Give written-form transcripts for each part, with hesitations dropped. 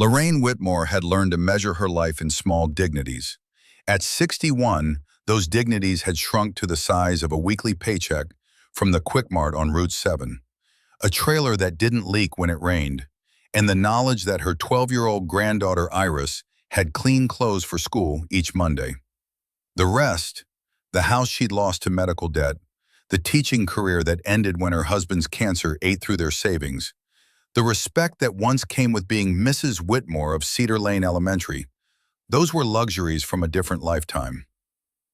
Lorraine Whitmore had learned to measure her life in small dignities. At 61, those dignities had shrunk to the size of a weekly paycheck from the Quick Mart on Route 7, a trailer that didn't leak when it rained, and the knowledge that her 12-year-old granddaughter Iris had clean clothes for school each Monday. The rest, the house she'd lost to medical debt, the teaching career that ended when her husband's cancer ate through their savings, the respect that once came with being Mrs. Whitmore of Cedar Lane Elementary, those were luxuries from a different lifetime.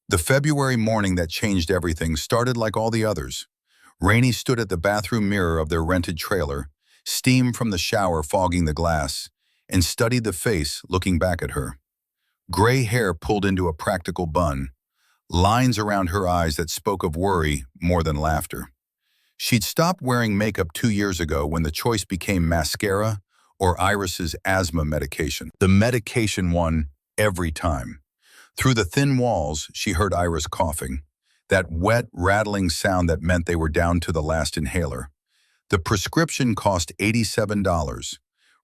The February morning that changed everything started like all the others. Rainey stood at the bathroom mirror of their rented trailer, steam from the shower fogging the glass, and studied the face looking back at her. Gray hair pulled into a practical bun, lines around her eyes that spoke of worry more than laughter. She'd stopped wearing makeup 2 years ago when the choice became mascara or Iris's asthma medication. The medication won every time. Through the thin walls, she heard Iris coughing, that wet, rattling sound that meant they were down to the last inhaler. The prescription cost $87.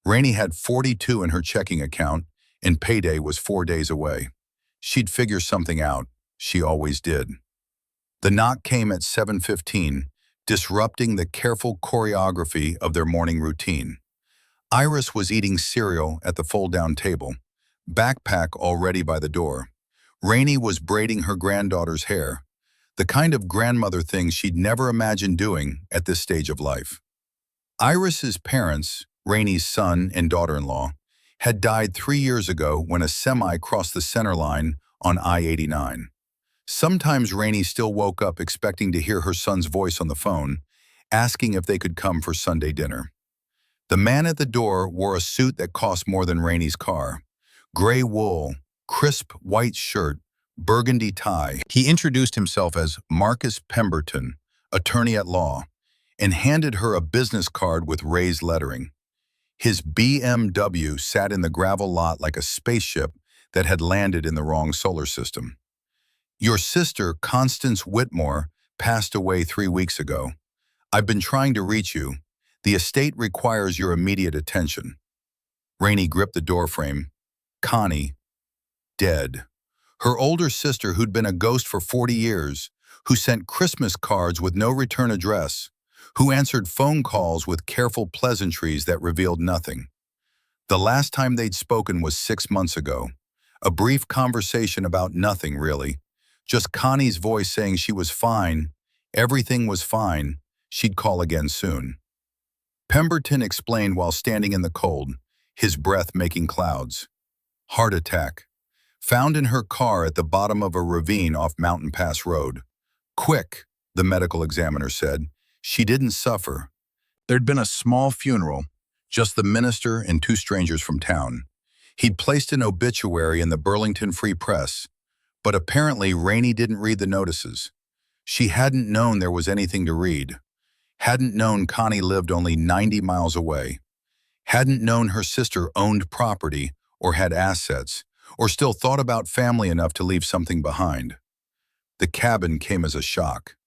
Rainey had $42 in her checking account, and payday was 4 days away. She'd figure something out. She always did. The knock came at 7:15, disrupting the careful choreography of their morning routine. Iris was eating cereal at the fold-down table, backpack already by the door. Rainey was braiding her granddaughter's hair, the kind of grandmother thing she'd never imagined doing at this stage of life. Iris's parents, Rainey's son and daughter-in-law, had died 3 years ago when a semi crossed the center line on I-89. Sometimes Rainey still woke up expecting to hear her son's voice on the phone, asking if they could come for Sunday dinner. The man at the door wore a suit that cost more than Rainey's car. Gray wool, crisp white shirt, burgundy tie. He introduced himself as Marcus Pemberton, attorney at law, and handed her a business card with raised lettering. His BMW sat in the gravel lot like a spaceship that had landed in the wrong solar system. Your sister, Constance Whitmore, passed away 3 weeks ago. I've been trying to reach you. The estate requires your immediate attention. Rainey gripped the doorframe. Connie, dead. Her older sister, who'd been a ghost for 40 years, who sent Christmas cards with no return address, who answered phone calls with careful pleasantries that revealed nothing. The last time they'd spoken was 6 months ago. A brief conversation about nothing, really. Just Connie's voice saying she was fine, everything was fine, she'd call again soon. Pemberton explained while standing in the cold, his breath making clouds. Heart attack. Found in her car at the bottom of a ravine off Mountain Pass Road. Quick, the medical examiner said. She didn't suffer. There'd been a small funeral, just the minister and 2 strangers from town. He'd placed an obituary in the Burlington Free Press, but apparently Rainey didn't read the notices. She hadn't known there was anything to read. Hadn't known Connie lived only 90 miles away. Hadn't known her sister owned property or had assets, or still thought about family enough to leave something behind. The cabin came as a shock.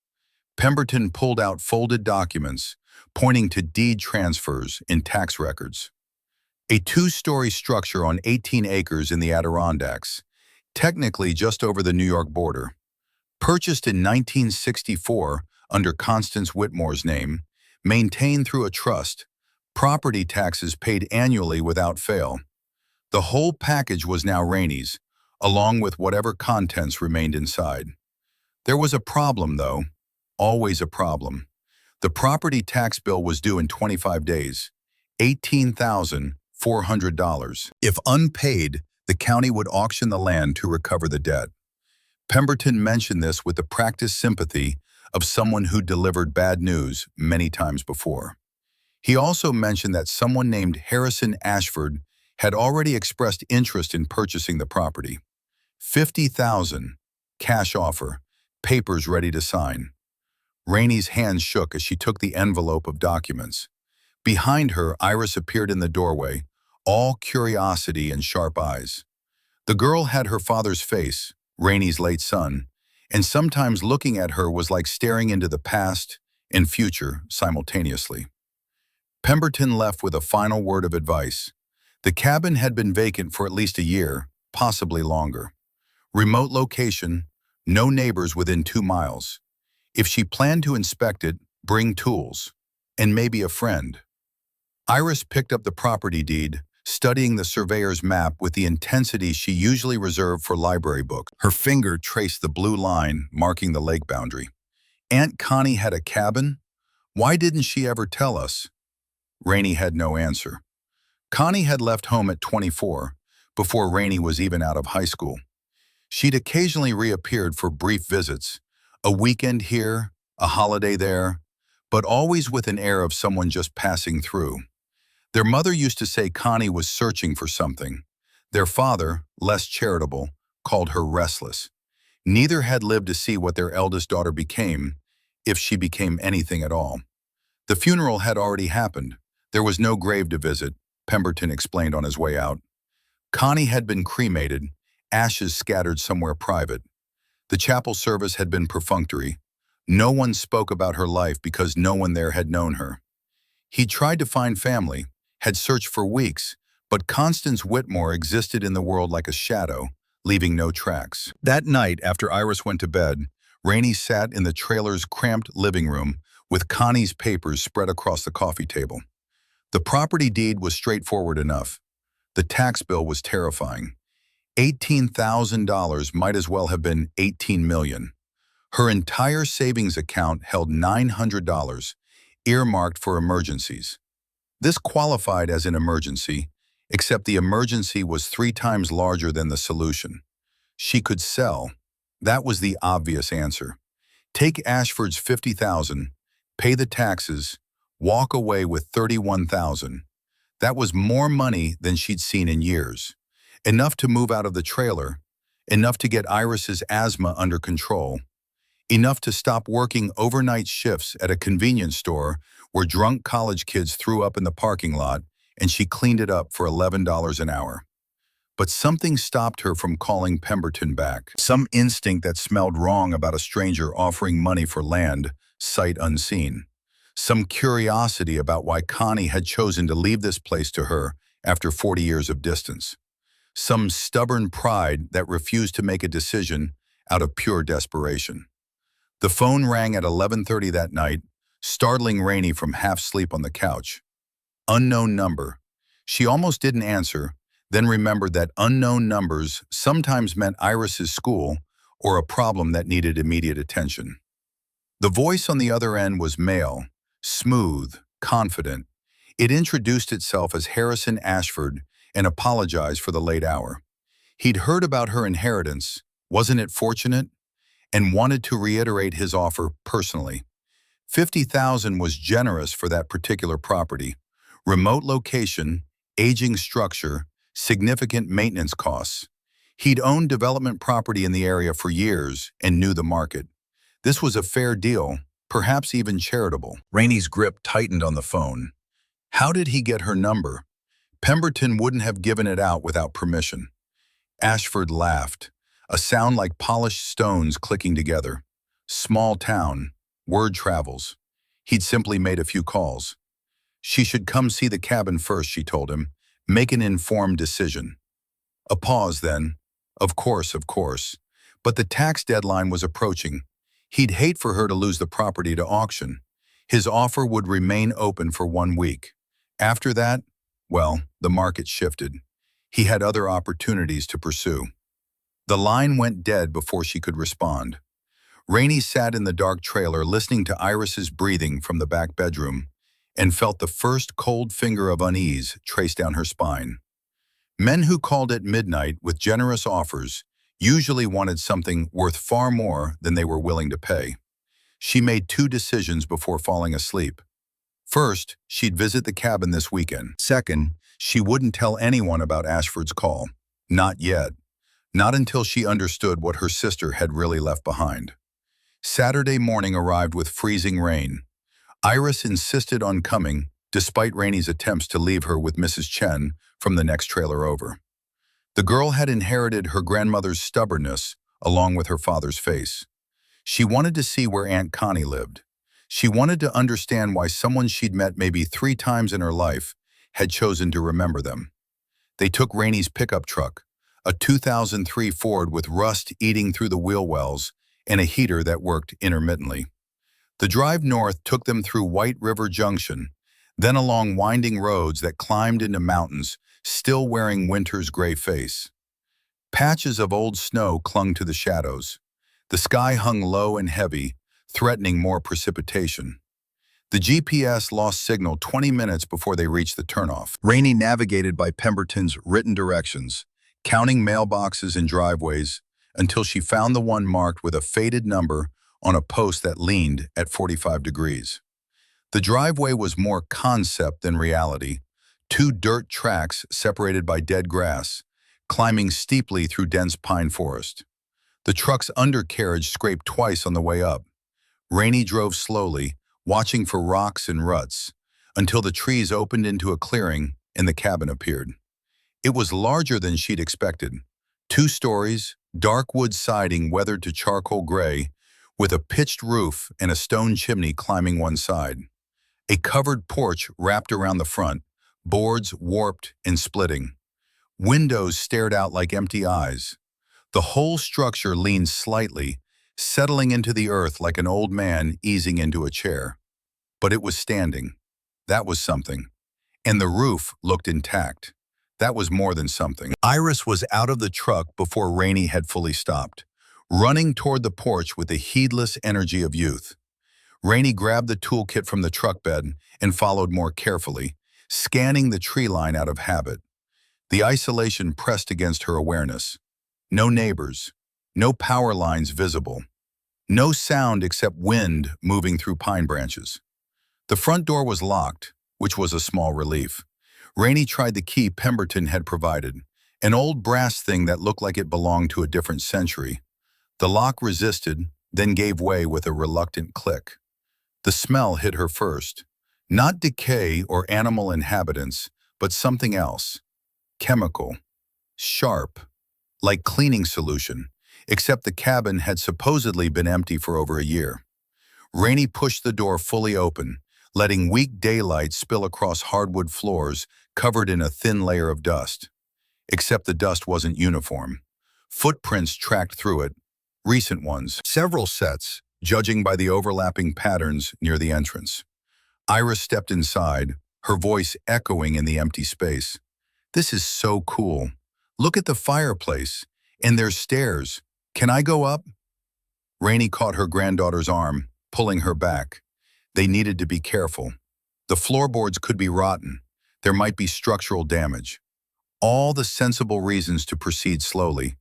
Pemberton pulled out folded documents, pointing to deed transfers and tax records. A 2-story structure on 18 acres in the Adirondacks, technically just over the New York border. Purchased in 1964 under Constance Whitmore's name, maintained through a trust, property taxes paid annually without fail. The whole package was now Rainey's, along with whatever contents remained inside. There was a problem, though. Always a problem. The property tax bill was due in 25 days, $18,400. If unpaid, the county would auction the land to recover the debt. Pemberton mentioned this with the practiced sympathy of someone who delivered bad news many times before. He also mentioned that someone named Harrison Ashford had already expressed interest in purchasing the property. $50,000, cash offer, papers ready to sign. Rainey's hands shook as she took the envelope of documents. Behind her, Iris appeared in the doorway, all curiosity and sharp eyes. The girl had her father's face, Rainey's late son, and sometimes looking at her was like staring into the past and future simultaneously. Pemberton left with a final word of advice. The cabin had been vacant for at least a year, possibly longer. Remote location, no neighbors within 2 miles. If she planned to inspect it, bring tools, and maybe a friend. Iris picked up the property deed, studying the surveyor's map with the intensity she usually reserved for library books. Her finger traced the blue line marking the lake boundary. Aunt Connie had a cabin? Why didn't she ever tell us? Rainey had no answer. Connie had left home at 24, before Rainey was even out of high school. She'd occasionally reappeared for brief visits, a weekend here, a holiday there, but always with an air of someone just passing through. Their mother used to say Connie was searching for something. Their father, less charitable, called her restless. Neither had lived to see what their eldest daughter became, if she became anything at all. The funeral had already happened. There was no grave to visit, Pemberton explained on his way out. Connie had been cremated, ashes scattered somewhere private. The chapel service had been perfunctory. No one spoke about her life because no one there had known her. He tried to find family, had searched for weeks, but Constance Whitmore existed in the world like a shadow, leaving no tracks. That night, after Iris went to bed, Rainey sat in the trailer's cramped living room with Connie's papers spread across the coffee table. The property deed was straightforward enough. The tax bill was terrifying. $18,000 might as well have been $18 million. Her entire savings account held $900, earmarked for emergencies. This qualified as an emergency, except the emergency was 3 times larger than the solution. She could sell. That was the obvious answer. Take Ashford's $50,000, pay the taxes, walk away with $31,000. That was more money than she'd seen in years. Enough to move out of the trailer, enough to get Iris's asthma under control, enough to stop working overnight shifts at a convenience store where drunk college kids threw up in the parking lot and she cleaned it up for $11 an hour. But something stopped her from calling Pemberton back. Some instinct that smelled wrong about a stranger offering money for land, sight unseen. Some curiosity about why Connie had chosen to leave this place to her after 40 years of distance. Some stubborn pride that refused to make a decision out of pure desperation. The phone rang at 11:30 that night, startling Rainey from half-sleep on the couch. Unknown number. She almost didn't answer, then remembered that unknown numbers sometimes meant Iris's school or a problem that needed immediate attention. The voice on the other end was male, smooth, confident. It introduced itself as Harrison Ashford and apologized for the late hour. He'd heard about her inheritance, wasn't it fortunate? And wanted to reiterate his offer personally. $50,000 was generous for that particular property. Remote location, aging structure, significant maintenance costs. He'd owned development property in the area for years and knew the market. This was a fair deal, perhaps even charitable. Rainey's grip tightened on the phone. How did he get her number? Pemberton wouldn't have given it out without permission. Ashford laughed, a sound like polished stones clicking together. Small town, word travels. He'd simply made a few calls. She should come see the cabin first, she told him. Make an informed decision. A pause then. Of course. But the tax deadline was approaching. He'd hate for her to lose the property to auction. His offer would remain open for 1 week. After that, well, the market shifted. He had other opportunities to pursue. The line went dead before she could respond. Rainey sat in the dark trailer listening to Iris's breathing from the back bedroom and felt the first cold finger of unease trace down her spine. Men who called at midnight with generous offers usually wanted something worth far more than they were willing to pay. She made 2 decisions before falling asleep. First, she'd visit the cabin this weekend. Second, she wouldn't tell anyone about Ashford's call. Not yet. Not until she understood what her sister had really left behind. Saturday morning arrived with freezing rain. Iris insisted on coming, despite Rainey's attempts to leave her with Mrs. Chen from the next trailer over. The girl had inherited her grandmother's stubbornness along with her father's face. She wanted to see where Aunt Connie lived. She wanted to understand why someone she'd met maybe 3 times in her life had chosen to remember them. They took Rainey's pickup truck, a 2003 Ford with rust eating through the wheel wells and a heater that worked intermittently. The drive north took them through White River Junction, then along winding roads that climbed into mountains, still wearing winter's gray face. Patches of old snow clung to the shadows. The sky hung low and heavy, threatening more precipitation. The GPS lost signal 20 minutes before they reached the turnoff. Rainey navigated by Pemberton's written directions, counting mailboxes and driveways until she found the one marked with a faded number on a post that leaned at 45 degrees. The driveway was more concept than reality, two dirt tracks separated by dead grass, climbing steeply through dense pine forest. The truck's undercarriage scraped twice on the way up. Rainey drove slowly, watching for rocks and ruts, until the trees opened into a clearing and the cabin appeared. It was larger than she'd expected. 2 stories, dark wood siding weathered to charcoal gray, with a pitched roof and a stone chimney climbing one side. A covered porch wrapped around the front, boards warped and splitting. Windows stared out like empty eyes. The whole structure leaned slightly, settling into the earth like an old man easing into a chair. But it was standing. That was something. And the roof looked intact. That was more than something. Iris was out of the truck before Rainey had fully stopped, running toward the porch with the heedless energy of youth. Rainey grabbed the toolkit from the truck bed and followed more carefully, scanning the tree line out of habit. The isolation pressed against her awareness. No neighbors, no power lines visible, no sound except wind moving through pine branches. The front door was locked, which was a small relief. Rainey tried the key Pemberton had provided, an old brass thing that looked like it belonged to a different century. The lock resisted, then gave way with a reluctant click. The smell hit her first. Not decay or animal inhabitants, but something else. Chemical. Sharp. Like cleaning solution, except the cabin had supposedly been empty for over a year. Rainey pushed the door fully open, letting weak daylight spill across hardwood floors covered in a thin layer of dust. Except the dust wasn't uniform. Footprints tracked through it, recent ones, several sets, judging by the overlapping patterns near the entrance. Iris stepped inside, her voice echoing in the empty space. "This is so cool. Look at the fireplace, and there's stairs. Can I go up?" Rainey caught her granddaughter's arm, pulling her back. They needed to be careful. The floorboards could be rotten. There might be structural damage. All the sensible reasons to proceed slowly,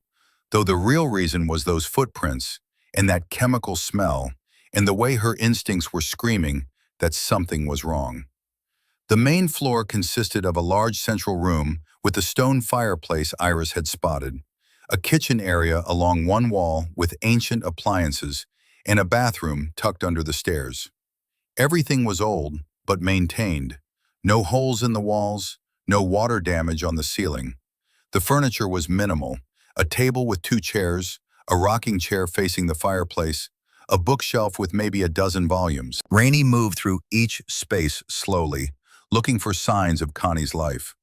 though the real reason was those footprints and that chemical smell and the way her instincts were screaming that something was wrong. The main floor consisted of a large central room with the stone fireplace Iris had spotted, a kitchen area along one wall with ancient appliances, and a bathroom tucked under the stairs. Everything was old, but maintained. No holes in the walls, no water damage on the ceiling. The furniture was minimal, a table with 2 chairs, a rocking chair facing the fireplace, a bookshelf with maybe a dozen volumes. Rainey moved through each space slowly, looking for signs of Connie's life.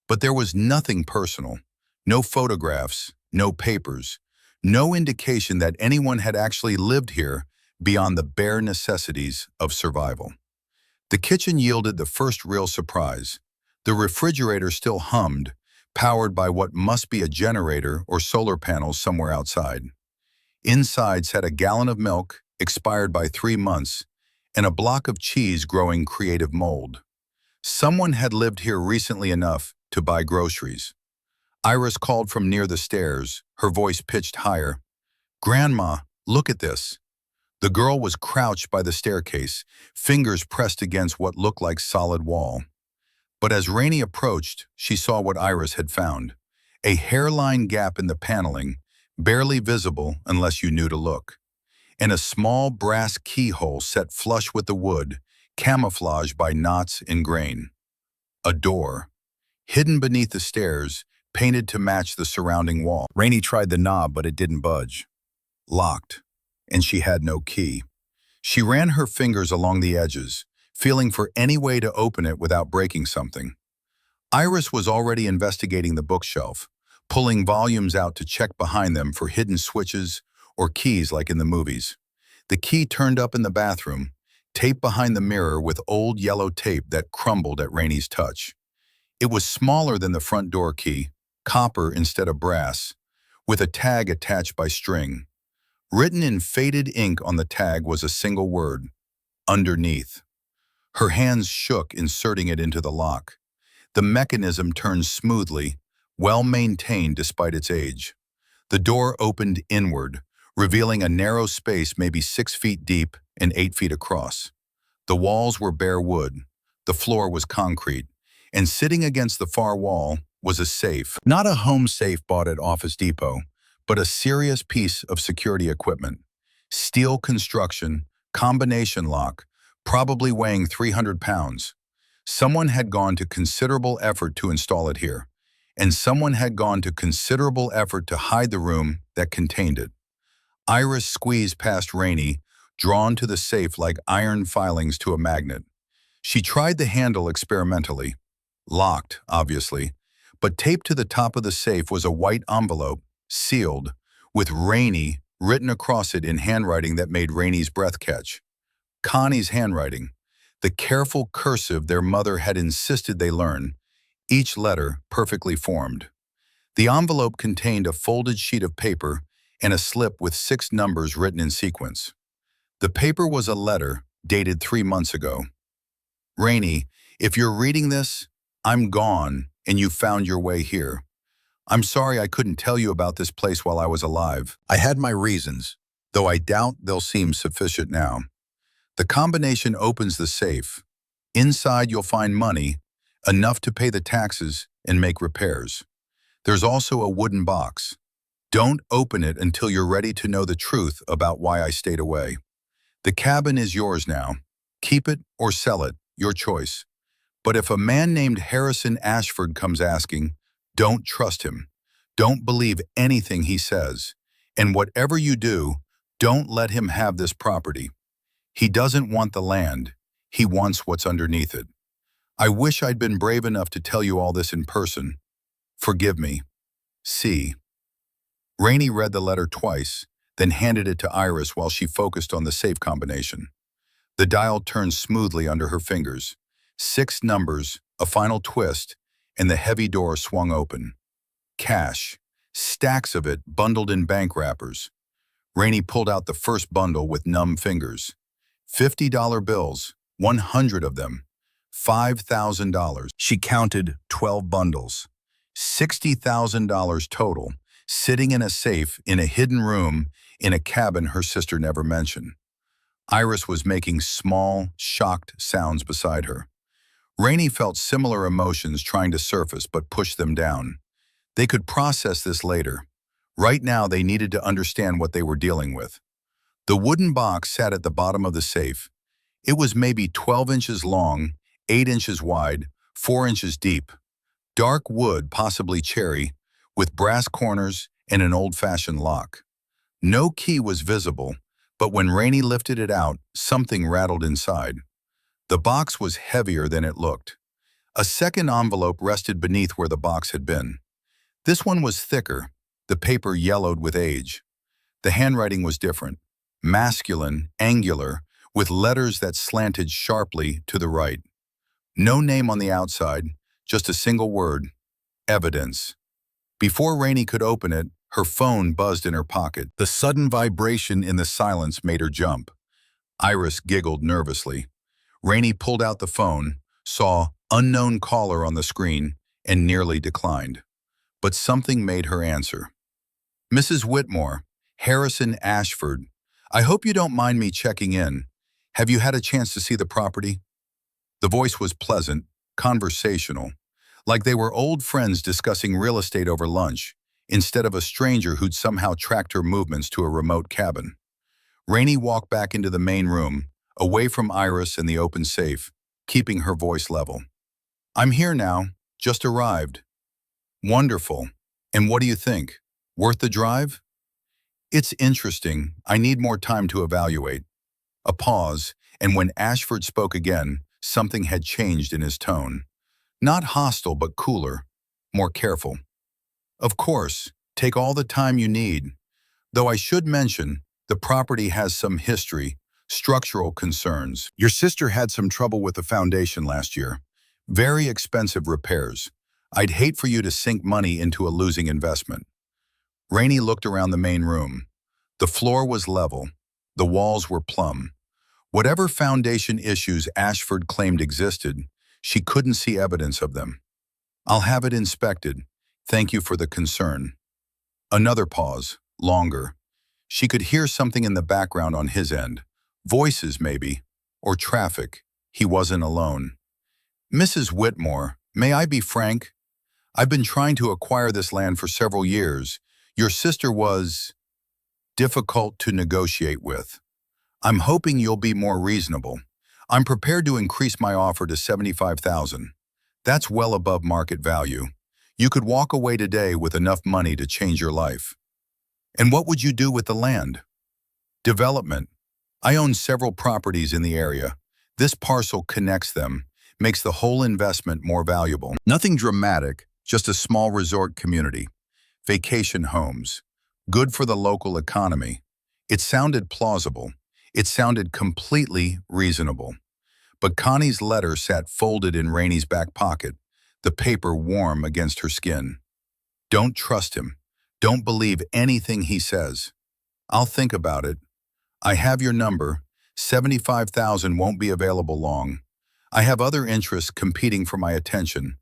But there was nothing personal, no photographs, no papers, no indication that anyone had actually lived here beyond the bare necessities of survival. The kitchen yielded the first real surprise. The refrigerator still hummed, powered by what must be a generator or solar panels somewhere outside. Inside sat a gallon of milk, expired by 3 months, and a block of cheese growing creative mold. Someone had lived here recently enough to buy groceries. Iris called from near the stairs, her voice pitched higher. "Grandma, look at this." The girl was crouched by the staircase, fingers pressed against what looked like solid wall. But as Rainey approached, she saw what Iris had found. A hairline gap in the paneling, barely visible unless you knew to look. And a small brass keyhole set flush with the wood, camouflaged by knots and grain. A door. Hidden beneath the stairs, painted to match the surrounding wall. Rainey tried the knob, but it didn't budge. Locked. And she had no key. She ran her fingers along the edges, feeling for any way to open it without breaking something. Iris was already investigating the bookshelf, pulling volumes out to check behind them for hidden switches or keys like in the movies. The key turned up in the bathroom, taped behind the mirror with old yellow tape that crumbled at Rainey's touch. It was smaller than the front door key, copper instead of brass, with a tag attached by string. Written in faded ink on the tag was a single word, underneath. Her hands shook inserting it into the lock. The mechanism turned smoothly, well-maintained despite its age. The door opened inward, revealing a narrow space maybe 6 feet deep and 8 feet across. The walls were bare wood, the floor was concrete, and sitting against the far wall was a safe. Not a home safe bought at Office Depot, but a serious piece of security equipment. Steel construction, combination lock, probably weighing 300 pounds. Someone had gone to considerable effort to install it here, and someone had gone to considerable effort to hide the room that contained it. Iris squeezed past Rainey, drawn to the safe like iron filings to a magnet. She tried the handle experimentally. Locked, obviously, but taped to the top of the safe was a white envelope, sealed, with Rainey written across it in handwriting that made Rainey's breath catch. Connie's handwriting, the careful cursive their mother had insisted they learn, each letter perfectly formed. The envelope contained a folded sheet of paper and a slip with 6 numbers written in sequence. The paper was a letter dated 3 months ago. Rainey, if you're reading this, I'm gone and you found your way here. I'm sorry I couldn't tell you about this place while I was alive. I had my reasons, though I doubt they'll seem sufficient now. The combination opens the safe. Inside you'll find money, enough to pay the taxes and make repairs. There's also a wooden box. Don't open it until you're ready to know the truth about why I stayed away. The cabin is yours now. Keep it or sell it, your choice. But if a man named Harrison Ashford comes asking, don't trust him. Don't believe anything he says. And whatever you do, don't let him have this property. He doesn't want the land. He wants what's underneath it. I wish I'd been brave enough to tell you all this in person. Forgive me. C. Rainey read the letter twice, then handed it to Iris while she focused on the safe combination. The dial turned smoothly under her fingers. 6 numbers, a final twist, and the heavy door swung open. Cash, stacks of it bundled in bank wrappers. Rainey pulled out the first bundle with numb fingers. $50 bills, 100 of them. $5,000. She counted 12 bundles. $60,000 total, sitting in a safe in a hidden room in a cabin her sister never mentioned. Iris was making small, shocked sounds beside her. Rainey felt similar emotions trying to surface but pushed them down. They could process this later. Right now they needed to understand what they were dealing with. The wooden box sat at the bottom of the safe. It was maybe 12 inches long, 8 inches wide, 4 inches deep. Dark wood, possibly cherry, with brass corners and an old-fashioned lock. No key was visible, but when Rainey lifted it out, something rattled inside. The box was heavier than it looked. A second envelope rested beneath where the box had been. This one was thicker, the paper yellowed with age. The handwriting was different, masculine, angular, with letters that slanted sharply to the right. No name on the outside, just a single word, evidence. Before Rainey could open it, her phone buzzed in her pocket. The sudden vibration in the silence made her jump. Iris giggled nervously. Rainey pulled out the phone, saw unknown caller on the screen, and nearly declined. But something made her answer. Mrs. Whitmore, Harrison Ashford, I hope you don't mind me checking in. Have you had a chance to see the property? The voice was pleasant, conversational, like they were old friends discussing real estate over lunch, instead of a stranger who'd somehow tracked her movements to a remote cabin. Rainey walked back into the main room, away from Iris and the open safe, keeping her voice level. I'm here now, just arrived. Wonderful. And what do you think? Worth the drive? It's interesting. I need more time to evaluate. A pause, and when Ashford spoke again, something had changed in his tone. Not hostile, but cooler, more careful. Of course, take all the time you need. Though I should mention, the property has some history, structural concerns. Your sister had some trouble with the foundation last year. Very expensive repairs. I'd hate for you to sink money into a losing investment. Rainey looked around the main room. The floor was level. The walls were plumb. Whatever foundation issues Ashford claimed existed, she couldn't see evidence of them. I'll have it inspected. Thank you for the concern. Another pause, longer. She could hear something in the background on his end. Voices, maybe. Or traffic. He wasn't alone. Mrs. Whitmore, may I be frank? I've been trying to acquire this land for several years. Your sister was difficult to negotiate with. I'm hoping you'll be more reasonable. I'm prepared to increase my offer to $75,000. That's well above market value. You could walk away today with enough money to change your life. And what would you do with the land? Development. I own several properties in the area. This parcel connects them, makes the whole investment more valuable. Nothing dramatic, just a small resort community. Vacation homes. Good for the local economy. It sounded plausible. It sounded completely reasonable. But Connie's letter sat folded in Rainey's back pocket, the paper warm against her skin. Don't trust him. Don't believe anything he says. I'll think about it. I have your number. $75,000 won't be available long. I have other interests competing for my attention.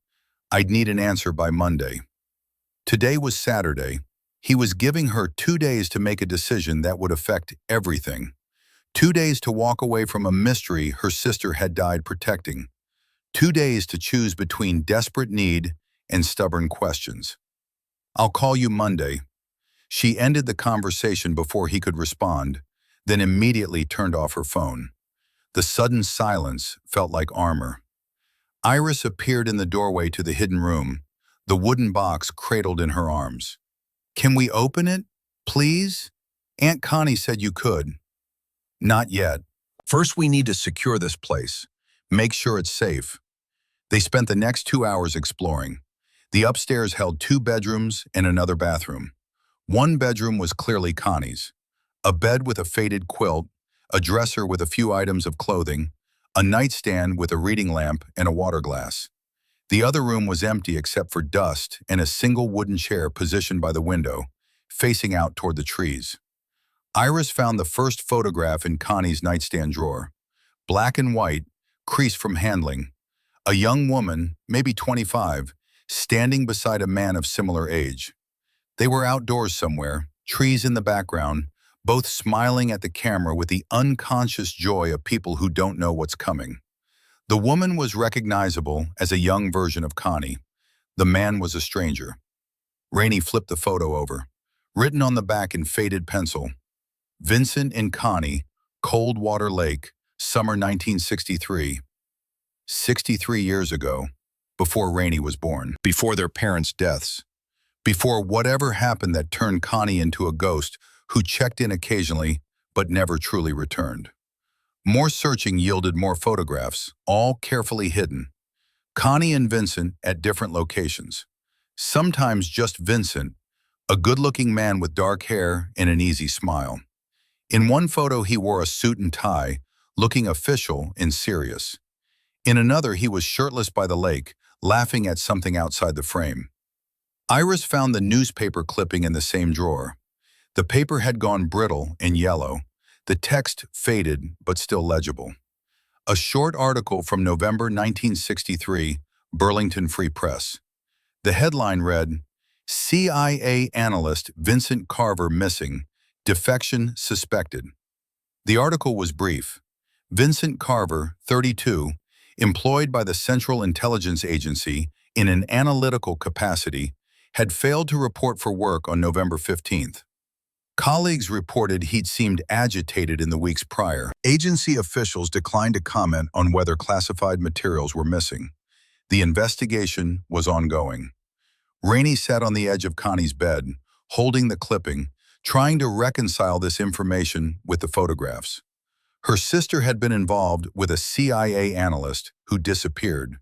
I'd need an answer by Monday. Today was Saturday. He was giving her 2 days to make a decision that would affect everything. 2 days to walk away from a mystery her sister had died protecting. 2 days to choose between desperate need and stubborn questions. I'll call you Monday. She ended the conversation before he could respond, then immediately turned off her phone. The sudden silence felt like armor. Iris appeared in the doorway to the hidden room, the wooden box cradled in her arms. Can we open it, please? Aunt Connie said you could. Not yet. First, we need to secure this place. Make sure it's safe. They spent the next 2 hours exploring. The upstairs held 2 bedrooms and another bathroom. One bedroom was clearly Connie's. A bed with a faded quilt, a dresser with a few items of clothing, a nightstand with a reading lamp and a water glass. The other room was empty except for dust and a single wooden chair positioned by the window, facing out toward the trees. Iris found the first photograph in Connie's nightstand drawer. Black and white, creased from handling. A young woman, maybe 25, standing beside a man of similar age. They were outdoors somewhere, trees in the background, both smiling at the camera with the unconscious joy of people who don't know what's coming. The woman was recognizable as a young version of Connie. The man was a stranger. Rainey flipped the photo over. Written on the back in faded pencil, Vincent and Connie, Coldwater Lake, summer 1963. 63 years ago, before Rainey was born, before their parents' deaths, before whatever happened that turned Connie into a ghost who checked in occasionally but never truly returned. More searching yielded more photographs, all carefully hidden. Connie and Vincent at different locations. Sometimes just Vincent, a good-looking man with dark hair and an easy smile. In one photo he wore a suit and tie, looking official and serious. In another he was shirtless by the lake, laughing at something outside the frame. Iris found the newspaper clipping in the same drawer. The paper had gone brittle and yellow, the text faded but still legible. A short article from November 1963, Burlington Free Press. The headline read, CIA analyst Vincent Carver missing, defection suspected. The article was brief. Vincent Carver, 32, employed by the Central Intelligence Agency in an analytical capacity, had failed to report for work on November 15th. Colleagues reported he'd seemed agitated in the weeks prior. Agency officials declined to comment on whether classified materials were missing. The investigation was ongoing. Rainey sat on the edge of Connie's bed, holding the clipping, trying to reconcile this information with the photographs. Her sister had been involved with a CIA analyst who disappeared.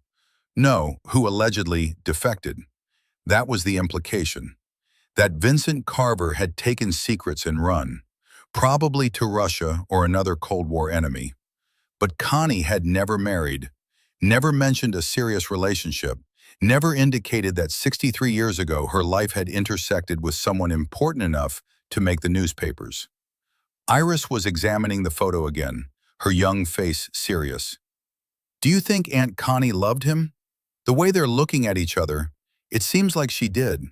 No, who allegedly defected. That was the implication. That Vincent Carver had taken secrets and run, probably to Russia or another Cold War enemy. But Connie had never married, never mentioned a serious relationship, never indicated that 63 years ago her life had intersected with someone important enough to make the newspapers. Iris was examining the photo again, her young face serious. Do you think Aunt Connie loved him? The way they're looking at each other, it seems like she did.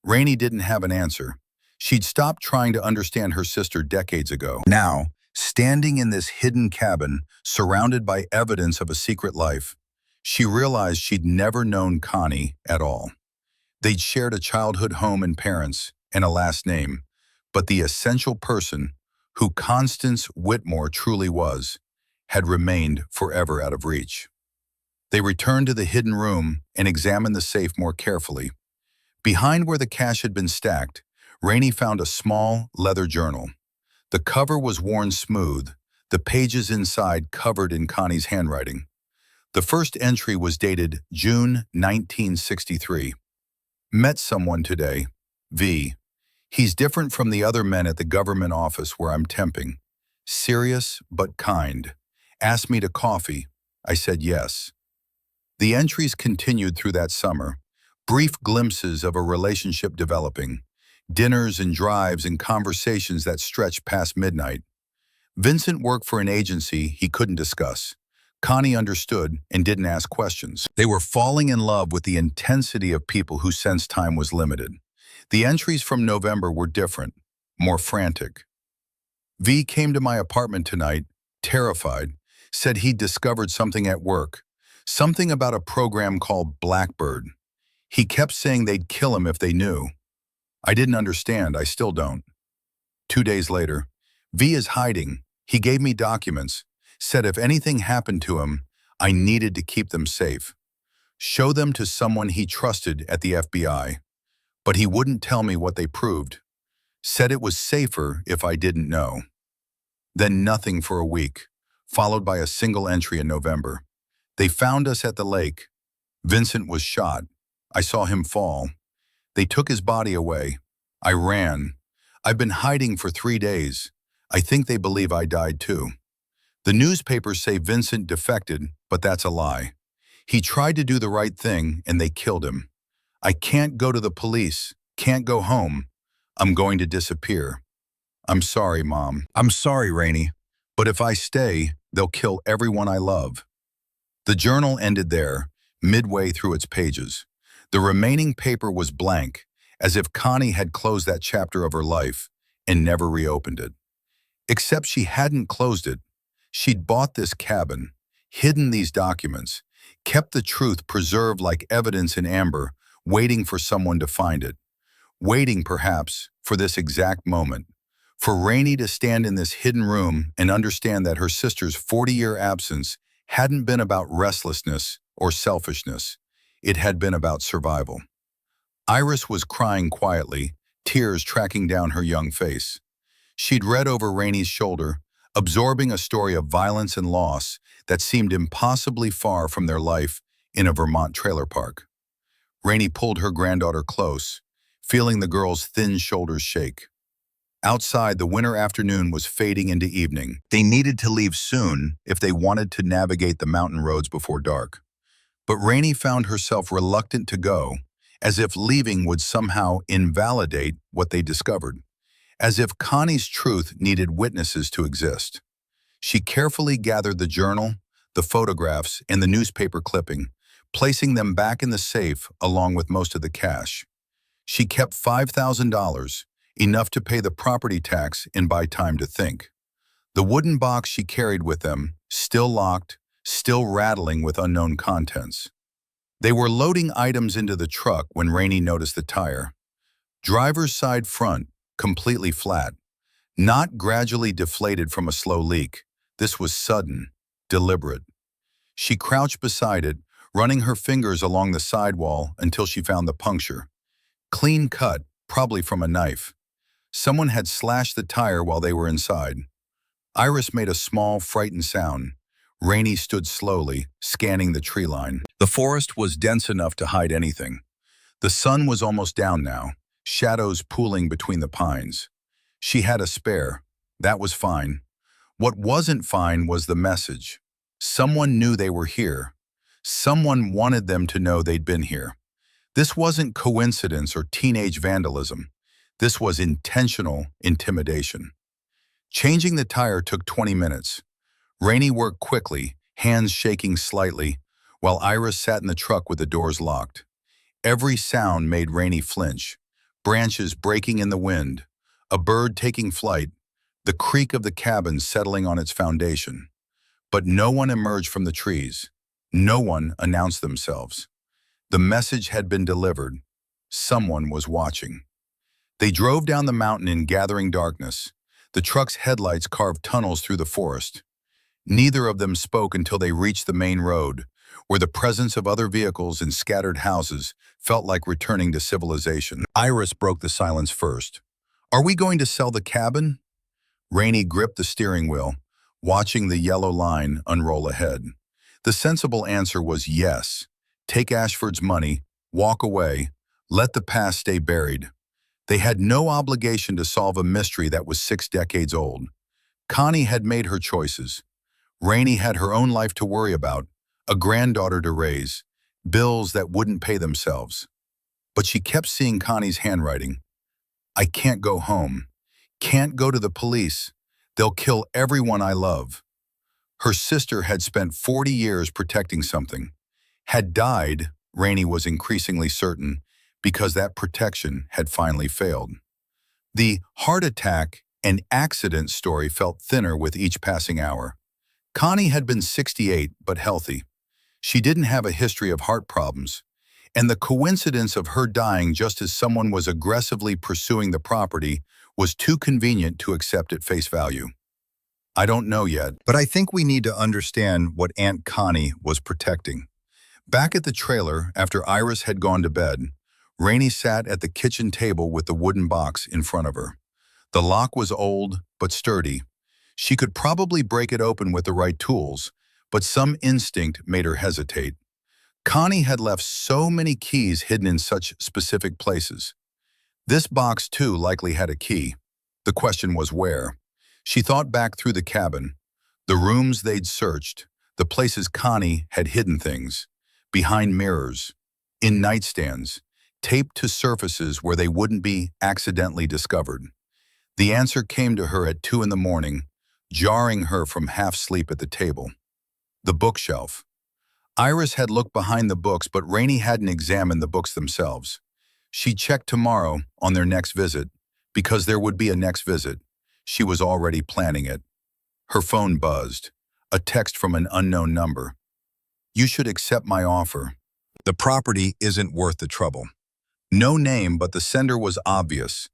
Rainey didn't have an answer. She'd stopped trying to understand her sister decades ago. Now, standing in this hidden cabin, surrounded by evidence of a secret life, she realized she'd never known Connie at all. They'd shared a childhood home and parents, and a last name, but the essential person, who Constance Whitmore truly was, had remained forever out of reach. They returned to the hidden room and examined the safe more carefully. Behind where the cash had been stacked, Rainey found a small leather journal. The cover was worn smooth, the pages inside covered in Connie's handwriting. The first entry was dated June 1963. Met someone today, V. He's different from the other men at the government office where I'm temping. Serious but kind. Asked me to coffee. I said yes. The entries continued through that summer, brief glimpses of a relationship developing, dinners and drives and conversations that stretched past midnight. Vincent worked for an agency he couldn't discuss. Connie understood and didn't ask questions. They were falling in love with the intensity of people whose sense time was limited. The entries from November were different, more frantic. V came to my apartment tonight, terrified, said he'd discovered something at work, something about a program called Blackbird. He kept saying they'd kill him if they knew. I didn't understand, I still don't. 2 days later, V is hiding. He gave me documents, said if anything happened to him, I needed to keep them safe. Show them to someone he trusted at the FBI. But he wouldn't tell me what they proved. Said it was safer if I didn't know. Then nothing for a week, followed by a single entry in November. They found us at the lake. Vincent was shot. I saw him fall. They took his body away. I ran. I've been hiding for 3 days. I think they believe I died too. The newspapers say Vincent defected, but that's a lie. He tried to do the right thing and they killed him. I can't go to the police, can't go home. I'm going to disappear. I'm sorry, Mom. I'm sorry, Rainey. But if I stay, they'll kill everyone I love. The journal ended there, midway through its pages. The remaining paper was blank, as if Connie had closed that chapter of her life and never reopened it. Except she hadn't closed it. She'd bought this cabin, hidden these documents, kept the truth preserved like evidence in amber, waiting for someone to find it. Waiting, perhaps, for this exact moment. For Rainey to stand in this hidden room and understand that her sister's 40-year absence hadn't been about restlessness or selfishness. It had been about survival. Iris was crying quietly, tears tracking down her young face. She'd read over Rainey's shoulder, absorbing a story of violence and loss that seemed impossibly far from their life in a Vermont trailer park. Rainey pulled her granddaughter close, feeling the girl's thin shoulders shake. Outside, the winter afternoon was fading into evening. They needed to leave soon if they wanted to navigate the mountain roads before dark. But Rainey found herself reluctant to go, as if leaving would somehow invalidate what they discovered, as if Connie's truth needed witnesses to exist. She carefully gathered the journal, the photographs, and the newspaper clipping, placing them back in the safe along with most of the cash. She kept $5,000, enough to pay the property tax and buy time to think. The wooden box she carried with them, still locked, still rattling with unknown contents. They were loading items into the truck when Rainey noticed the tire. Driver's side front, completely flat. Not gradually deflated from a slow leak. This was sudden, deliberate. She crouched beside it, running her fingers along the sidewall until she found the puncture. Clean cut, probably from a knife. Someone had slashed the tire while they were inside. Iris made a small, frightened sound. Rainey stood slowly, scanning the tree line. The forest was dense enough to hide anything. The sun was almost down now, shadows pooling between the pines. She had a spare. That was fine. What wasn't fine was the message. Someone knew they were here. Someone wanted them to know they'd been here. This wasn't coincidence or teenage vandalism. This was intentional intimidation. Changing the tire took 20 minutes. Rainey worked quickly, hands shaking slightly, while Iris sat in the truck with the doors locked. Every sound made Rainey flinch. Branches breaking in the wind, a bird taking flight, the creak of the cabin settling on its foundation. But no one emerged from the trees. No one announced themselves. The message had been delivered. Someone was watching. They drove down the mountain in gathering darkness. The truck's headlights carved tunnels through the forest. Neither of them spoke until they reached the main road, where the presence of other vehicles and scattered houses felt like returning to civilization. Iris broke the silence first. "Are we going to sell the cabin?" Rainey gripped the steering wheel, watching the yellow line unroll ahead. The sensible answer was yes. Take Ashford's money, walk away, let the past stay buried. They had no obligation to solve a mystery that was 6 decades old. Connie had made her choices. Rainey had her own life to worry about, a granddaughter to raise, bills that wouldn't pay themselves. But she kept seeing Connie's handwriting. "I can't go home. Can't go to the police. They'll kill everyone I love." Her sister had spent 40 years protecting something. Had died, Rainey was increasingly certain, because that protection had finally failed. The heart attack and accident story felt thinner with each passing hour. Connie had been 68 but healthy. She didn't have a history of heart problems, and the coincidence of her dying just as someone was aggressively pursuing the property was too convenient to accept at face value. "I don't know yet, but I think we need to understand what Aunt Connie was protecting." Back at the trailer, after Iris had gone to bed, Rainey sat at the kitchen table with the wooden box in front of her. The lock was old but sturdy. She could probably break it open with the right tools, but some instinct made her hesitate. Connie had left so many keys hidden in such specific places. This box, too, likely had a key. The question was where. She thought back through the cabin, the rooms they'd searched, the places Connie had hidden things, behind mirrors, in nightstands, taped to surfaces where they wouldn't be accidentally discovered. The answer came to her at 2 in the morning, jarring her from half-sleep at the table. The bookshelf. Iris had looked behind the books, but Rainey hadn't examined the books themselves. She checked tomorrow on their next visit, because there would be a next visit. She was already planning it. Her phone buzzed, a text from an unknown number. "You should accept my offer. The property isn't worth the trouble." No name, but the sender was obvious.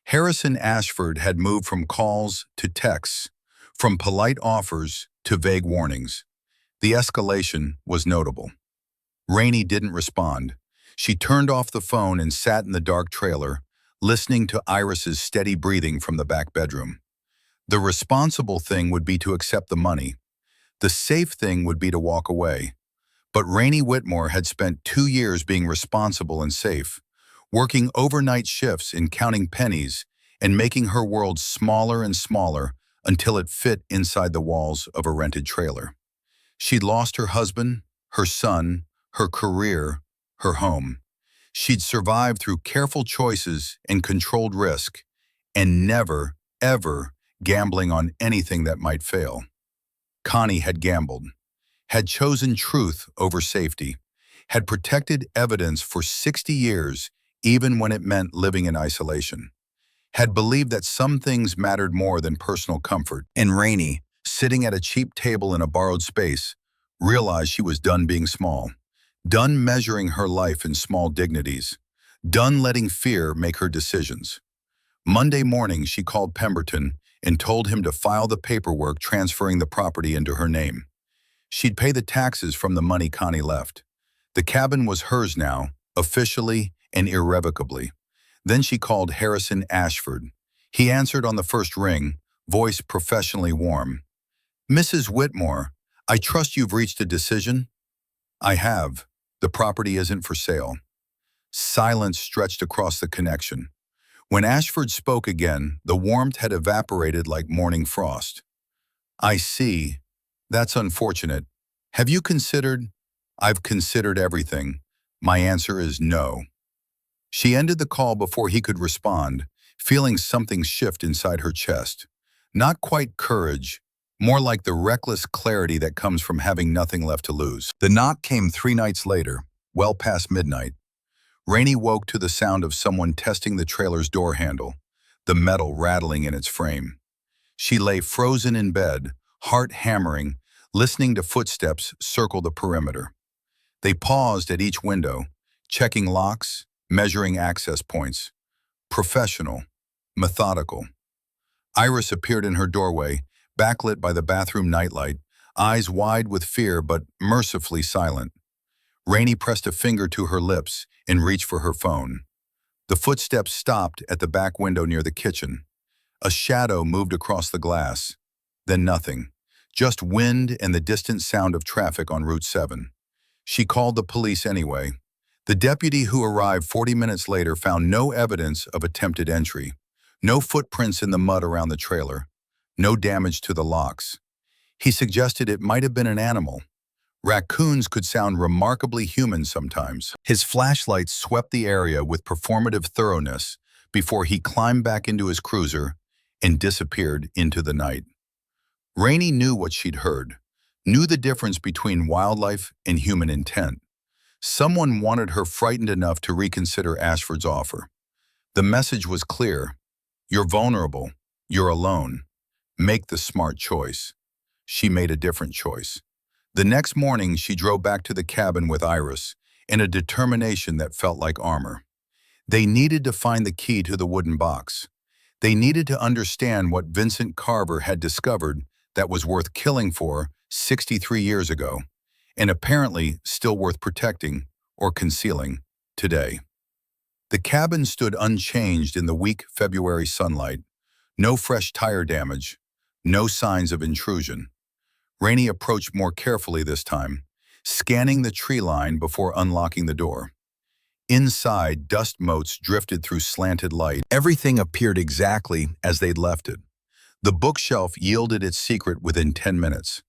Harrison Ashford had moved from calls to texts, from polite offers to vague warnings. The escalation was notable. Rainey didn't respond. She turned off the phone and sat in the dark trailer, listening to Iris's steady breathing from the back bedroom. The responsible thing would be to accept the money. The safe thing would be to walk away. But Rainey Whitmore had spent 2 years being responsible and safe, working overnight shifts and counting pennies and making her world smaller and smaller until it fit inside the walls of a rented trailer. She'd lost her husband, her son, her career, her home. She'd survived through careful choices and controlled risk, and never, ever gambling on anything that might fail. Connie had gambled, had chosen truth over safety, had protected evidence for 60 years even when it meant living in isolation, had believed that some things mattered more than personal comfort. And Rainey, sitting at a cheap table in a borrowed space, realized she was done being small, done measuring her life in small dignities, done letting fear make her decisions. Monday morning, she called Pemberton and told him to file the paperwork transferring the property into her name. She'd pay the taxes from the money Connie left. The cabin was hers now, officially and irrevocably. Then she called Harrison Ashford. He answered on the first ring, voice professionally warm. "Mrs. Whitmore, I trust you've reached a decision?" "I have," The property isn't for sale. Silence stretched across the connection. When Ashford spoke again, the warmth had evaporated like morning frost. I see. That's unfortunate. Have you considered? I've considered everything. My answer is no. She ended the call before he could respond, feeling something shift inside her chest. Not quite courage, more like the reckless clarity that comes from having nothing left to lose. The knock came 3 nights later, well past midnight. Rainey woke to the sound of someone testing the trailer's door handle, the metal rattling in its frame. She lay frozen in bed, heart hammering, listening to footsteps circle the perimeter. They paused at each window, checking locks, measuring access points. Professional, methodical. Iris appeared in her doorway, backlit by the bathroom nightlight, eyes wide with fear but mercifully silent. Rainey pressed a finger to her lips and reached for her phone. The footsteps stopped at the back window near the kitchen. A shadow moved across the glass. Then nothing. Just wind and the distant sound of traffic on Route 7. She called the police anyway. The deputy who arrived 40 minutes later found no evidence of attempted entry. No footprints in the mud around the trailer. No damage to the locks. He suggested it might have been an animal. Raccoons could sound remarkably human sometimes. His flashlight swept the area with performative thoroughness before he climbed back into his cruiser and disappeared into the night. Rainey knew what she'd heard, knew the difference between wildlife and human intent. Someone wanted her frightened enough to reconsider Ashford's offer. The message was clear. You're vulnerable. You're alone. Make the smart choice. She made a different choice. The next morning, she drove back to the cabin with Iris in a determination that felt like armor. They needed to find the key to the wooden box. They needed to understand what Vincent Carver had discovered that was worth killing for 63 years ago, and apparently still worth protecting or concealing today. The cabin stood unchanged in the weak February sunlight. No fresh tire damage, no signs of intrusion. Rainey approached more carefully this time, scanning the tree line before unlocking the door. Inside, dust motes drifted through slanted light. Everything appeared exactly as they'd left it. The bookshelf yielded its secret within 10 minutes.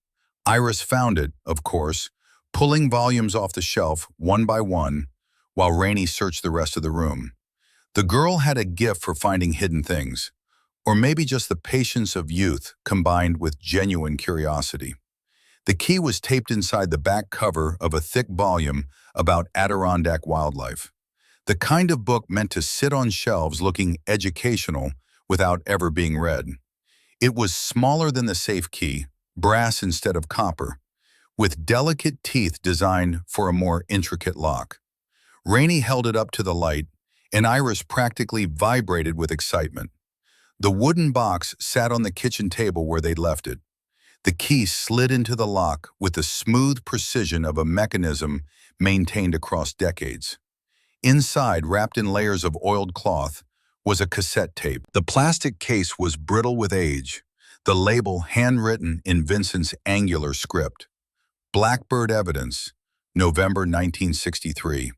Iris found it, of course, pulling volumes off the shelf one by one while Rainey searched the rest of the room. The girl had a gift for finding hidden things, or maybe just the patience of youth combined with genuine curiosity. The key was taped inside the back cover of a thick volume about Adirondack wildlife, the kind of book meant to sit on shelves looking educational without ever being read. It was smaller than the safe key, brass instead of copper, with delicate teeth designed for a more intricate lock. Rainey held it up to the light, and Iris practically vibrated with excitement. The wooden box sat on the kitchen table where they'd left it. The key slid into the lock with the smooth precision of a mechanism maintained across decades. Inside, wrapped in layers of oiled cloth, was a cassette tape. The plastic case was brittle with age, the label handwritten in Vincent's angular script. Blackbird Evidence, November 1963.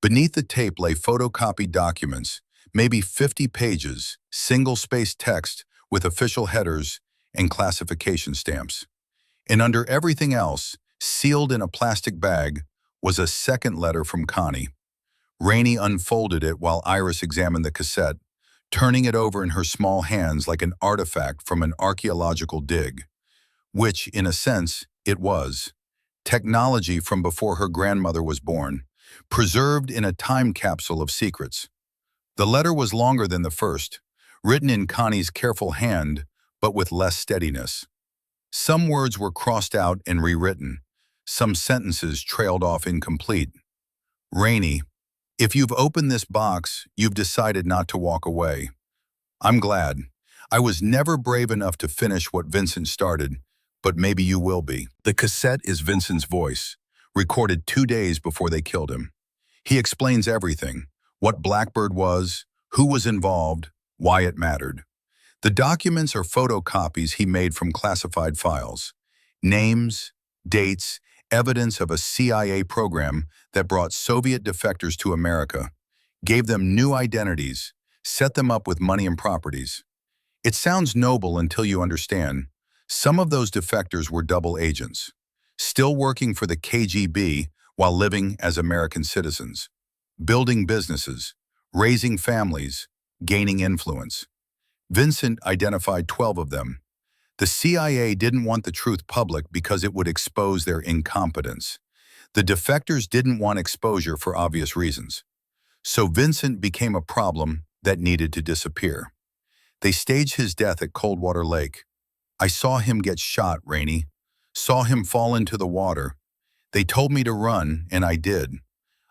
Beneath the tape lay photocopied documents, maybe 50 pages, single-spaced text with official headers and classification stamps. And under everything else, sealed in a plastic bag, was a second letter from Connie. Rainey unfolded it while Iris examined the cassette, turning it over in her small hands like an artifact from an archaeological dig, which, in a sense, it was. Technology from before her grandmother was born, preserved in a time capsule of secrets. The letter was longer than the first, written in Connie's careful hand, but with less steadiness. Some words were crossed out and rewritten. Some sentences trailed off incomplete. Rainey, if you've opened this box, you've decided not to walk away. I'm glad. I was never brave enough to finish what Vincent started, but maybe you will be. The cassette is Vincent's voice, recorded 2 days before they killed him. He explains everything, what Blackbird was, who was involved, why it mattered. The documents are photocopies he made from classified files. Names, dates, evidence of a CIA program that brought Soviet defectors to America, gave them new identities, set them up with money and properties. It sounds noble until you understand. Some of those defectors were double agents, still working for the KGB while living as American citizens, building businesses, raising families, gaining influence. Vincent identified 12 of them. The CIA didn't want the truth public because it would expose their incompetence. The defectors didn't want exposure for obvious reasons. So Vincent became a problem that needed to disappear. They staged his death at Coldwater Lake. I saw him get shot, Rainey. Saw him fall into the water. They told me to run, and I did.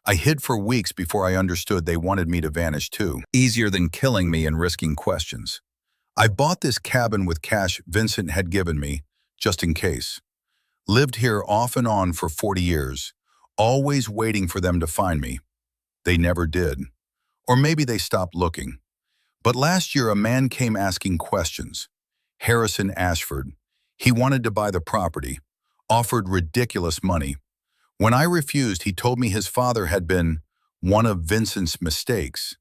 I hid for weeks before I understood they wanted me to vanish too. Easier than killing me and risking questions. I bought this cabin with cash Vincent had given me, just in case. Lived here off and on for 40 years, always waiting for them to find me. They never did. Or maybe they stopped looking. But last year a man came asking questions. Harrison Ashford. He wanted to buy the property, offered ridiculous money. When I refused, he told me his father had been one of Vincent's mistakes,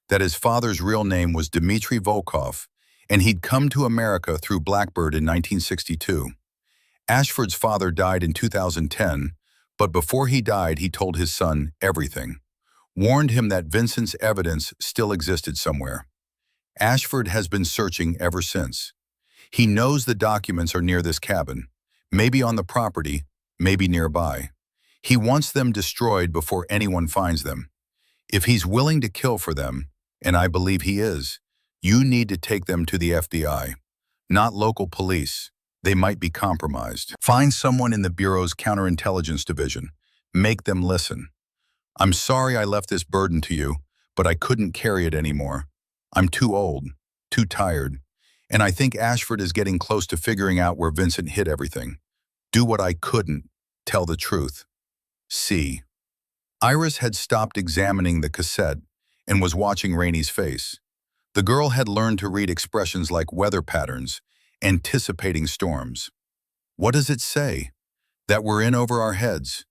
that his father's real name was Dmitry Volkov, and he'd come to America through Blackbird in 1962. Ashford's father died in 2010, but before he died, he told his son everything, warned him that Vincent's evidence still existed somewhere. Ashford has been searching ever since. He knows the documents are near this cabin, maybe on the property, maybe nearby. He wants them destroyed before anyone finds them. If he's willing to kill for them, and I believe he is, you need to take them to the FBI, not local police. They might be compromised. Find someone in the Bureau's counterintelligence division. Make them listen. I'm sorry I left this burden to you, but I couldn't carry it anymore. I'm too old, too tired, and I think Ashford is getting close to figuring out where Vincent hid everything. Do what I couldn't, tell the truth. C. Iris had stopped examining the cassette and was watching Rainey's face. The girl had learned to read expressions like weather patterns, anticipating storms. What does it say? That we're in over our heads.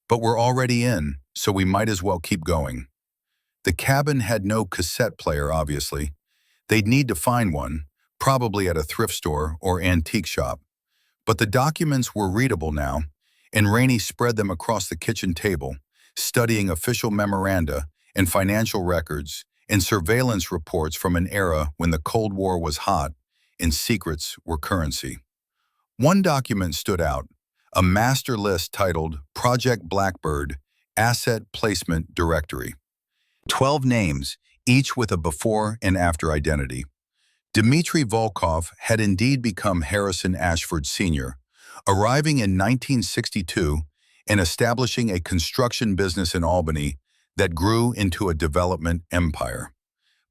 But we're already in, so we might as well keep going. The cabin had no cassette player, obviously. They'd need to find one, probably at a thrift store or antique shop. But the documents were readable now, and Rainey spread them across the kitchen table, studying official memoranda and financial records and surveillance reports from an era when the Cold War was hot and secrets were currency. One document stood out, a master list titled Project Blackbird Asset Placement Directory. 12 names, each with a before and after identity. Dmitry Volkov had indeed become Harrison Ashford Sr., arriving in 1962 and establishing a construction business in Albany that grew into a development empire.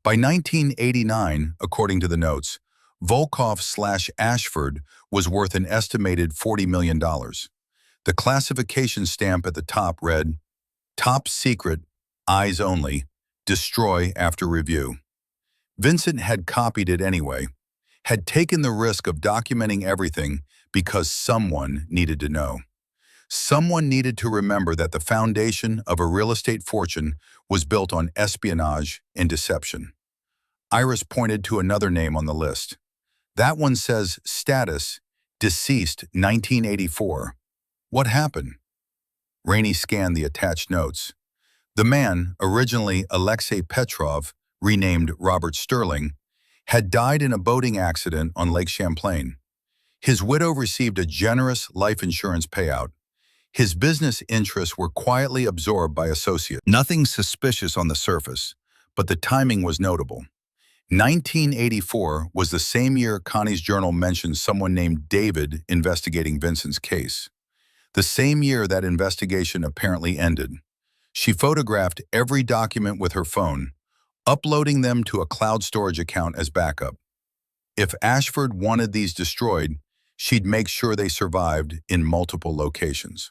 By 1989, according to the notes, Volkov/Ashford was worth an estimated $40 million. The classification stamp at the top read, Top Secret, Eyes Only, Destroy After Review. Vincent had copied it anyway, had taken the risk of documenting everything because someone needed to know. Someone needed to remember that the foundation of a real estate fortune was built on espionage and deception. Iris pointed to another name on the list. That one says status, deceased 1984. What happened? Rainey scanned the attached notes. The man, originally Alexei Petrov, renamed Robert Sterling, had died in a boating accident on Lake Champlain. His widow received a generous life insurance payout. His business interests were quietly absorbed by associates. Nothing suspicious on the surface, but the timing was notable. 1984 was the same year Connie's journal mentioned someone named David investigating Vincent's case. The same year that investigation apparently ended. She photographed every document with her phone, uploading them to a cloud storage account as backup. If Ashford wanted these destroyed, she'd make sure they survived in multiple locations.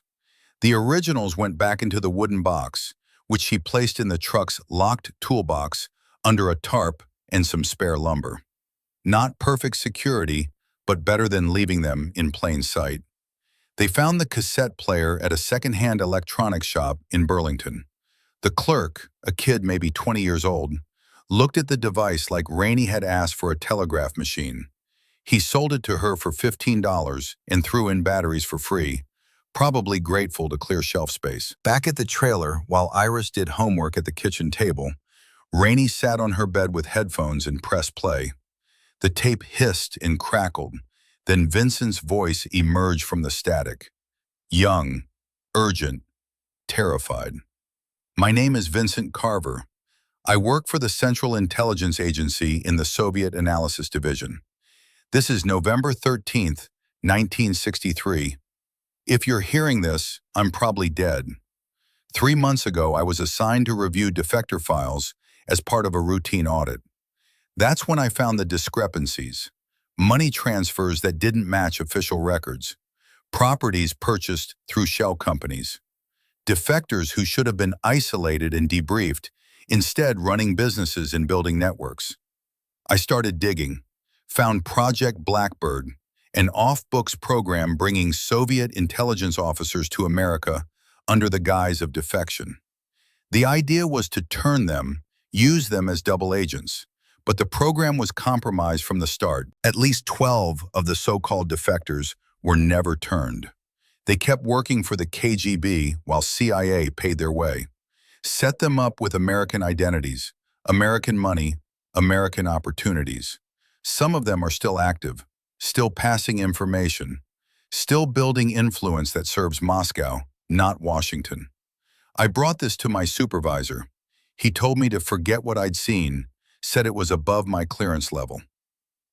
The originals went back into the wooden box, which she placed in the truck's locked toolbox under a tarp and some spare lumber. Not perfect security, but better than leaving them in plain sight. They found the cassette player at a second-hand electronics shop in Burlington. The clerk, a kid maybe 20 years old, looked at the device like Rainey had asked for a telegraph machine. He sold it to her for $15 and threw in batteries for free, probably grateful to clear shelf space. Back at the trailer, while Iris did homework at the kitchen table, Rainey sat on her bed with headphones and pressed play. The tape hissed and crackled. Then Vincent's voice emerged from the static. Young, urgent, terrified. My name is Vincent Carver. I work for the Central Intelligence Agency in the Soviet Analysis Division. This is November 13th, 1963. If you're hearing this, I'm probably dead. 3 months ago, I was assigned to review defector files as part of a routine audit. That's when I found the discrepancies. Money transfers that didn't match official records. Properties purchased through shell companies. Defectors who should have been isolated and debriefed, instead running businesses and building networks. I started digging, found Project Blackbird, an off-books program bringing Soviet intelligence officers to America under the guise of defection. The idea was to turn them, use them as double agents. But the program was compromised from the start. At least 12 of the so-called defectors were never turned. They kept working for the KGB while CIA paid their way. Set them up with American identities, American money, American opportunities. Some of them are still active, still passing information, still building influence that serves Moscow, not Washington. I brought this to my supervisor. He told me to forget what I'd seen, said it was above my clearance level.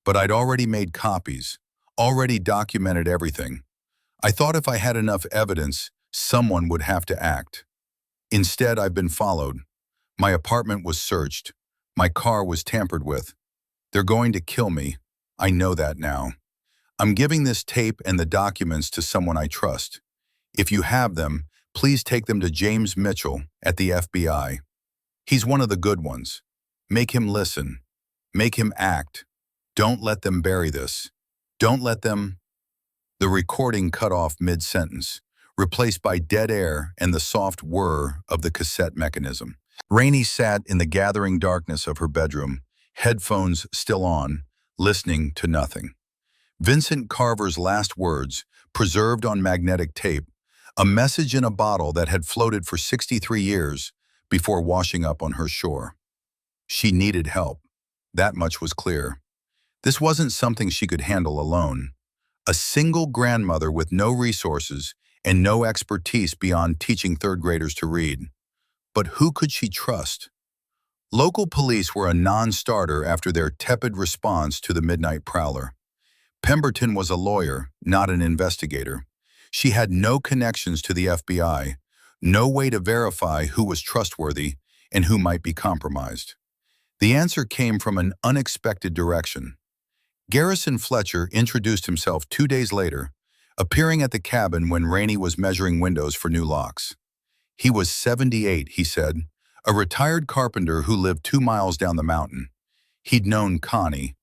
But I'd already made copies, already documented everything. I thought if I had enough evidence, someone would have to act. Instead, I've been followed. My apartment was searched. My car was tampered with. They're going to kill me. I know that now. I'm giving this tape and the documents to someone I trust. If you have them, please take them to James Mitchell at the FBI. He's one of the good ones. Make him listen. Make him act. Don't let them bury this. Don't let them... The recording cut off mid-sentence, replaced by dead air and the soft whir of the cassette mechanism. Rainey sat in the gathering darkness of her bedroom, headphones still on, listening to nothing. Vincent Carver's last words, preserved on magnetic tape, a message in a bottle that had floated for 63 years before washing up on her shore. She needed help. That much was clear. This wasn't something she could handle alone. A single grandmother with no resources and no expertise beyond teaching third graders to read. But who could she trust? Local police were a non-starter after their tepid response to the Midnight Prowler. Pemberton was a lawyer, not an investigator. She had no connections to the FBI, no way to verify who was trustworthy and who might be compromised. The answer came from an unexpected direction. Garrison Fletcher introduced himself 2 days later, appearing at the cabin when Rainey was measuring windows for new locks. He was 78, he said, a retired carpenter who lived 2 miles down the mountain. He'd known Connie.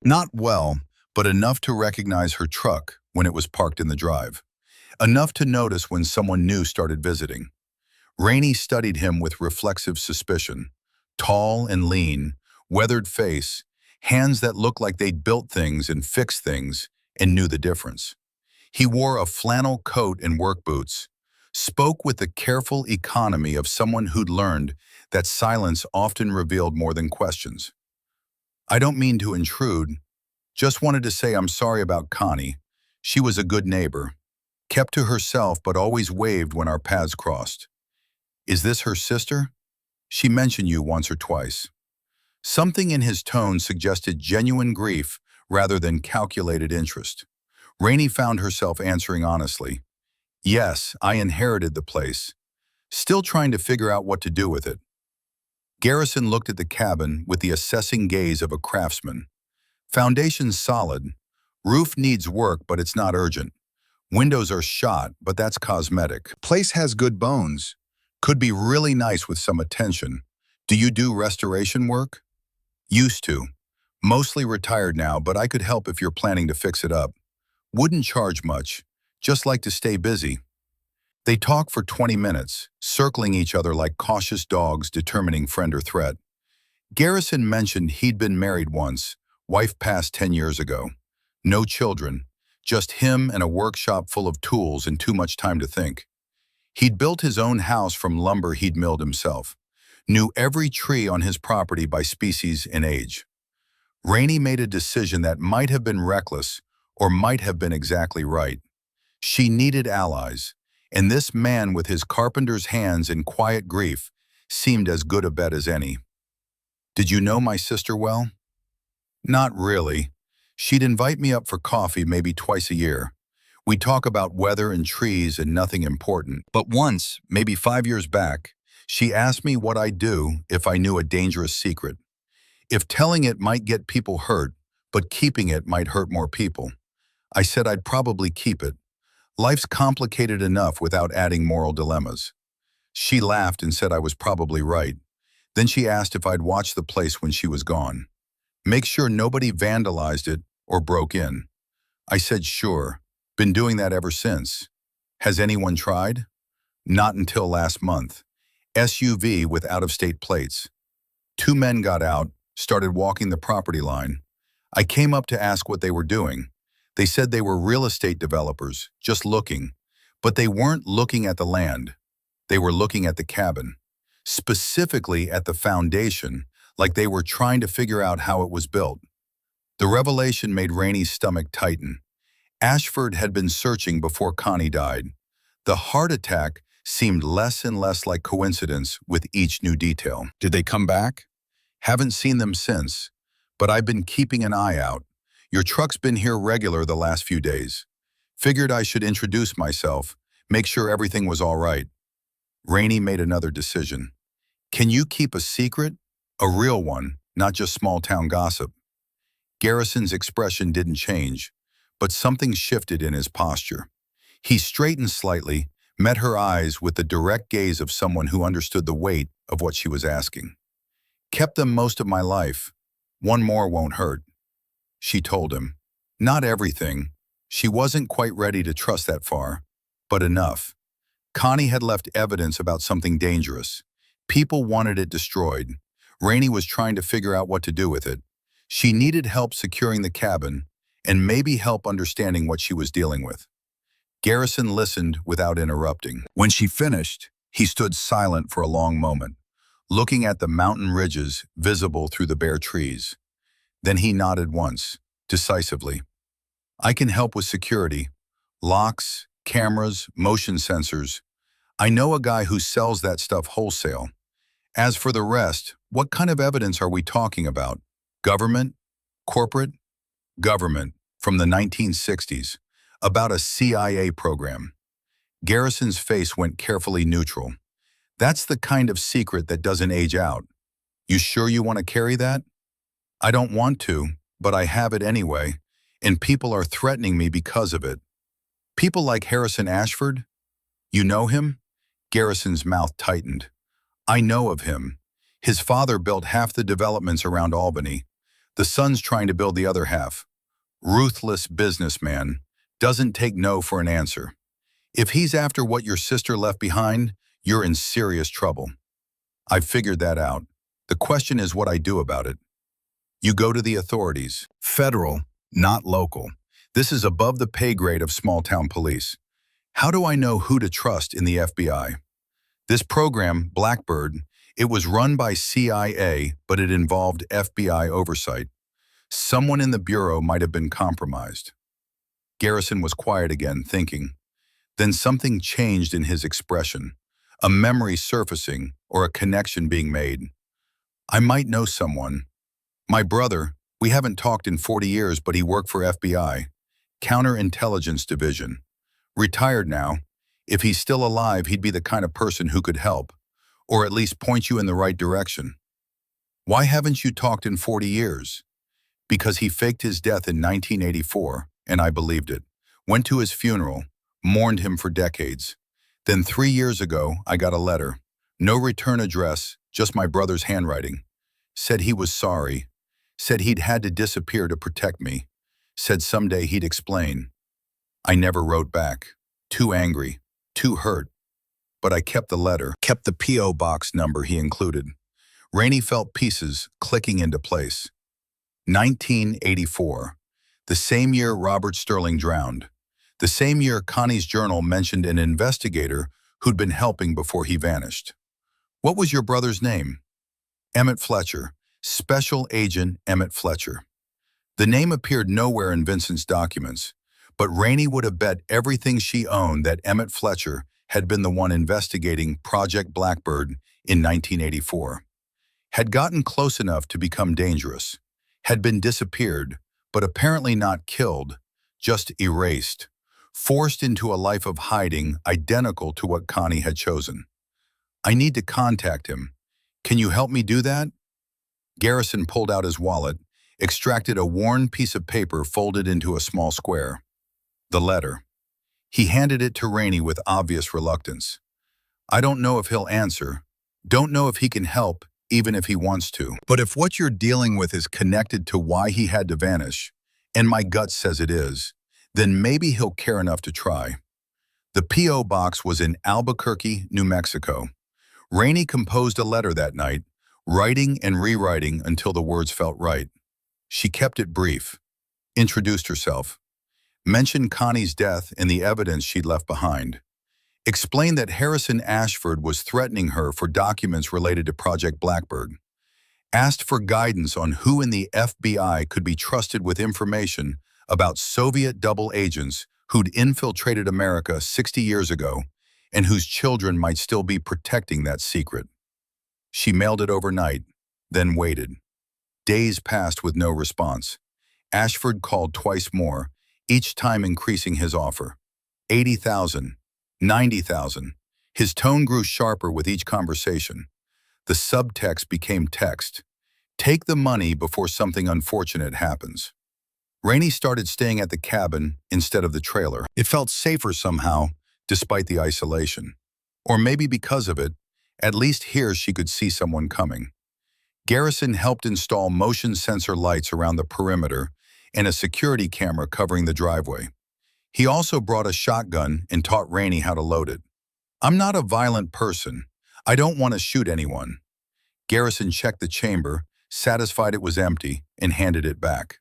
Not well, but enough to recognize her truck when it was parked in the drive. Enough to notice when someone new started visiting. Rainey studied him with reflexive suspicion. Tall and lean, weathered face, hands that looked like they'd built things and fixed things and knew the difference. He wore a flannel coat and work boots, spoke with the careful economy of someone who'd learned that silence often revealed more than questions. I don't mean to intrude, just wanted to say I'm sorry about Connie. She was a good neighbor, kept to herself but always waved when our paths crossed. Is this her sister? She mentioned you once or twice. Something in his tone suggested genuine grief rather than calculated interest. Rainey found herself answering honestly. Yes, I inherited the place. Still trying to figure out what to do with it. Garrison looked at the cabin with the assessing gaze of a craftsman. Foundation's solid. Roof needs work, but it's not urgent. Windows are shot, but that's cosmetic. Place has good bones. Could be really nice with some attention. Do you do restoration work? Used to. Mostly retired now, but I could help if you're planning to fix it up. Wouldn't charge much. Just like to stay busy. They talk for 20 minutes, circling each other like cautious dogs determining friend or threat. Garrison mentioned he'd been married once, wife passed 10 years ago. No children, just him and a workshop full of tools and too much time to think. He'd built his own house from lumber he'd milled himself. Knew every tree on his property by species and age. Rainey made a decision that might have been reckless or might have been exactly right. She needed allies, and this man with his carpenter's hands and quiet grief seemed as good a bet as any. Did you know my sister well? Not really. She'd invite me up for coffee maybe twice a year. We'd talk about weather and trees and nothing important. But once, maybe 5 years back, she asked me what I'd do if I knew a dangerous secret. If telling it might get people hurt, but keeping it might hurt more people. I said I'd probably keep it. Life's complicated enough without adding moral dilemmas. She laughed and said I was probably right. Then she asked if I'd watch the place when she was gone. Make sure nobody vandalized it or broke in. I said sure. Been doing that ever since. Has anyone tried? Not until last month. SUV with out-of-state plates. 2 men got out, started walking the property line. I came up to ask what they were doing. They said they were real estate developers, just looking. But they weren't looking at the land. They were looking at the cabin. Specifically at the foundation, like they were trying to figure out how it was built. The revelation made Rainey's stomach tighten. Ashford had been searching before Connie died. The heart attack seemed less and less like coincidence with each new detail. Did they come back? Haven't seen them since, but I've been keeping an eye out. Your truck's been here regular the last few days. Figured I should introduce myself, make sure everything was all right. Rainey made another decision. Can you keep a secret? A real one, not just small-town gossip. Garrison's expression didn't change, but something shifted in his posture. He straightened slightly, met her eyes with the direct gaze of someone who understood the weight of what she was asking. Kept them most of my life. One more won't hurt. She told him. Not everything. She wasn't quite ready to trust that far, but enough. Connie had left evidence about something dangerous. People wanted it destroyed. Rainey was trying to figure out what to do with it. She needed help securing the cabin, and maybe help understanding what she was dealing with. Garrison listened without interrupting. When she finished, he stood silent for a long moment, looking at the mountain ridges visible through the bare trees. Then he nodded once, decisively. I can help with security. Locks, cameras, motion sensors. I know a guy who sells that stuff wholesale. As for the rest, what kind of evidence are we talking about? Government? Corporate? Government, from the 1960s, about a CIA program. Garrison's face went carefully neutral. That's the kind of secret that doesn't age out. You sure you want to carry that? I don't want to, but I have it anyway, and people are threatening me because of it. People like Harrison Ashford? You know him? Garrison's mouth tightened. I know of him. His father built half the developments around Albany. The son's trying to build the other half. Ruthless businessman. Doesn't take no for an answer. If he's after what your sister left behind, you're in serious trouble. I've figured that out. The question is what I do about it. You go to the authorities. Federal, not local. This is above the pay grade of small-town police. How do I know who to trust in the FBI? This program, Blackbird, it was run by CIA, but it involved FBI oversight. Someone in the Bureau might have been compromised. Garrison was quiet again, thinking. Then something changed in his expression, a memory surfacing or a connection being made. I might know someone. My brother, we haven't talked in 40 years, but he worked for FBI, Counterintelligence Division. Retired now. If he's still alive, he'd be the kind of person who could help, or at least point you in the right direction. Why haven't you talked in 40 years? Because he faked his death in 1984, and I believed it. Went to his funeral, mourned him for decades. Then 3 years ago, I got a letter. No return address, just my brother's handwriting. Said he was sorry. Said he'd had to disappear to protect me. Said someday he'd explain. I never wrote back. Too angry, too hurt. But I kept the letter, kept the P.O. box number he included. Rainey felt pieces clicking into place. 1984, the same year Robert Sterling drowned. The same year Connie's journal mentioned an investigator who'd been helping before he vanished. What was your brother's name? Emmett Fletcher, Special Agent Emmett Fletcher. The name appeared nowhere in Vincent's documents, but Rainey would have bet everything she owned that Emmett Fletcher had been the one investigating Project Blackbird in 1984. Had gotten close enough to become dangerous. Had been disappeared, but apparently not killed, just erased. Forced into a life of hiding identical to what Connie had chosen. I need to contact him. Can you help me do that? Garrison pulled out his wallet, extracted a worn piece of paper folded into a small square. The letter. He handed it to Rainey with obvious reluctance. I don't know if he'll answer. Don't know if he can help, even if he wants to. But if what you're dealing with is connected to why he had to vanish, and my gut says it is, then maybe he'll care enough to try. The P.O. box was in Albuquerque, New Mexico. Rainey composed a letter that night, writing and rewriting until the words felt right. She kept it brief, introduced herself, mentioned Connie's death and the evidence she'd left behind, explained that Harrison Ashford was threatening her for documents related to Project Blackbird, asked for guidance on who in the FBI could be trusted with information about Soviet double agents who'd infiltrated America 60 years ago and whose children might still be protecting that secret. She mailed it overnight, then waited. Days passed with no response. Ashford called twice more, each time increasing his offer. 80,000, 90,000. His tone grew sharper with each conversation. The subtext became text. Take the money before something unfortunate happens. Rainey started staying at the cabin instead of the trailer. It felt safer somehow, despite the isolation. Or maybe because of it, at least here she could see someone coming. Garrison helped install motion sensor lights around the perimeter and a security camera covering the driveway. He also brought a shotgun and taught Rainey how to load it. I'm not a violent person. I don't want to shoot anyone. Garrison checked the chamber, satisfied it was empty, and handed it back.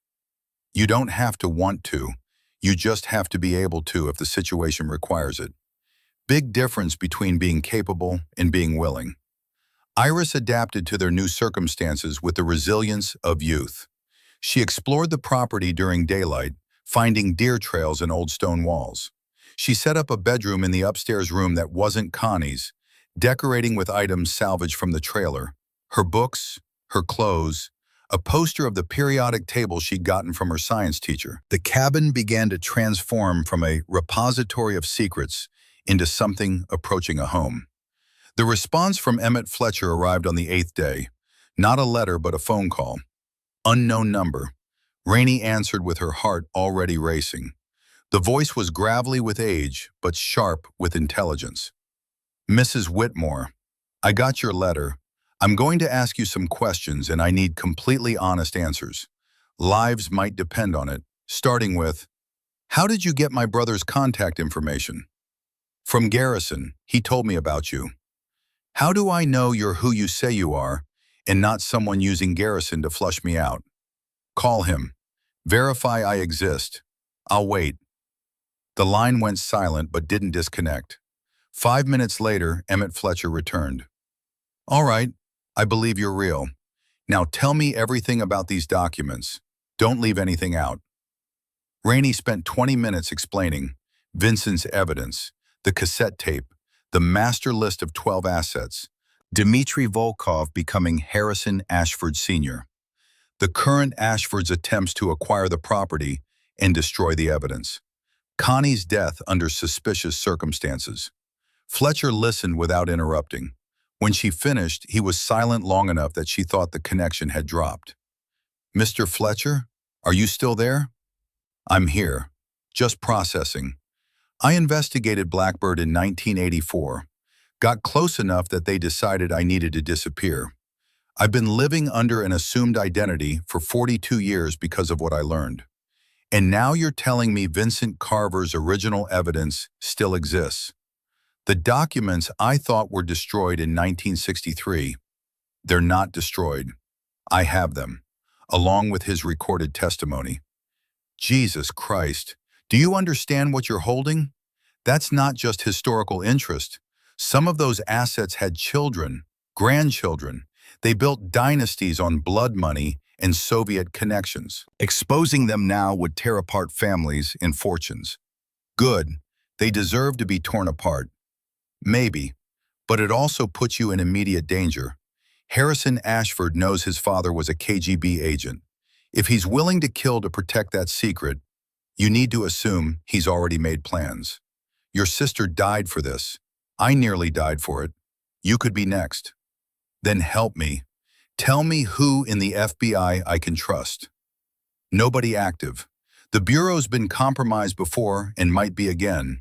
You don't have to want to. You just have to be able to if the situation requires it. Big difference between being capable and being willing. Iris adapted to their new circumstances with the resilience of youth. She explored the property during daylight, finding deer trails and old stone walls. She set up a bedroom in the upstairs room that wasn't Connie's, decorating with items salvaged from the trailer, her books, her clothes, a poster of the periodic table she'd gotten from her science teacher. The cabin began to transform from a repository of secrets into something approaching a home. The response from Emmett Fletcher arrived on the 8th day. Not a letter, but a phone call. Unknown number. Rainey answered with her heart already racing. The voice was gravelly with age, but sharp with intelligence. Mrs. Whitmore, I got your letter. I'm going to ask you some questions and I need completely honest answers. Lives might depend on it, starting with, how did you get my brother's contact information? From Garrison, he told me about you. How do I know you're who you say you are and not someone using Garrison to flush me out? Call him. Verify I exist. I'll wait. The line went silent but didn't disconnect. 5 minutes later, Emmett Fletcher returned. All right, I believe you're real. Now tell me everything about these documents. Don't leave anything out. Rainey spent 20 minutes explaining Vincent's evidence, the cassette tape, the master list of 12 assets, Dmitry Volkov becoming Harrison Ashford Sr., the current Ashford's attempts to acquire the property and destroy the evidence, Connie's death under suspicious circumstances. Fletcher listened without interrupting. When she finished, he was silent long enough that she thought the connection had dropped. Mr. Fletcher, are you still there? I'm here. Just processing. I investigated Blackbird in 1984. Got close enough that they decided I needed to disappear. I've been living under an assumed identity for 42 years because of what I learned. And now you're telling me Vincent Carver's original evidence still exists. The documents I thought were destroyed in 1963, they're not destroyed. I have them, along with his recorded testimony. Jesus Christ, do you understand what you're holding? That's not just historical interest. Some of those assets had children, grandchildren. They built dynasties on blood money and Soviet connections. Exposing them now would tear apart families and fortunes. Good, they deserve to be torn apart. Maybe, but it also puts you in immediate danger. Harrison Ashford knows his father was a KGB agent. If he's willing to kill to protect that secret, you need to assume he's already made plans. Your sister died for this. I nearly died for it. You could be next. Then help me. Tell me who in the FBI I can trust. Nobody active. The Bureau's been compromised before and might be again.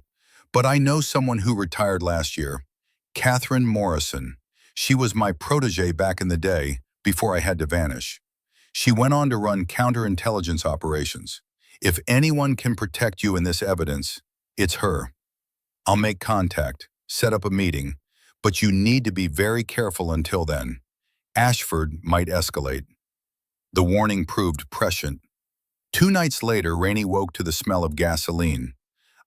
But I know someone who retired last year. Catherine Morrison. She was my protege back in the day, before I had to vanish. She went on to run counterintelligence operations. If anyone can protect you in this evidence, it's her. I'll make contact, set up a meeting, but you need to be very careful until then. Ashford might escalate. The warning proved prescient. 2 nights later, Rainey woke to the smell of gasoline.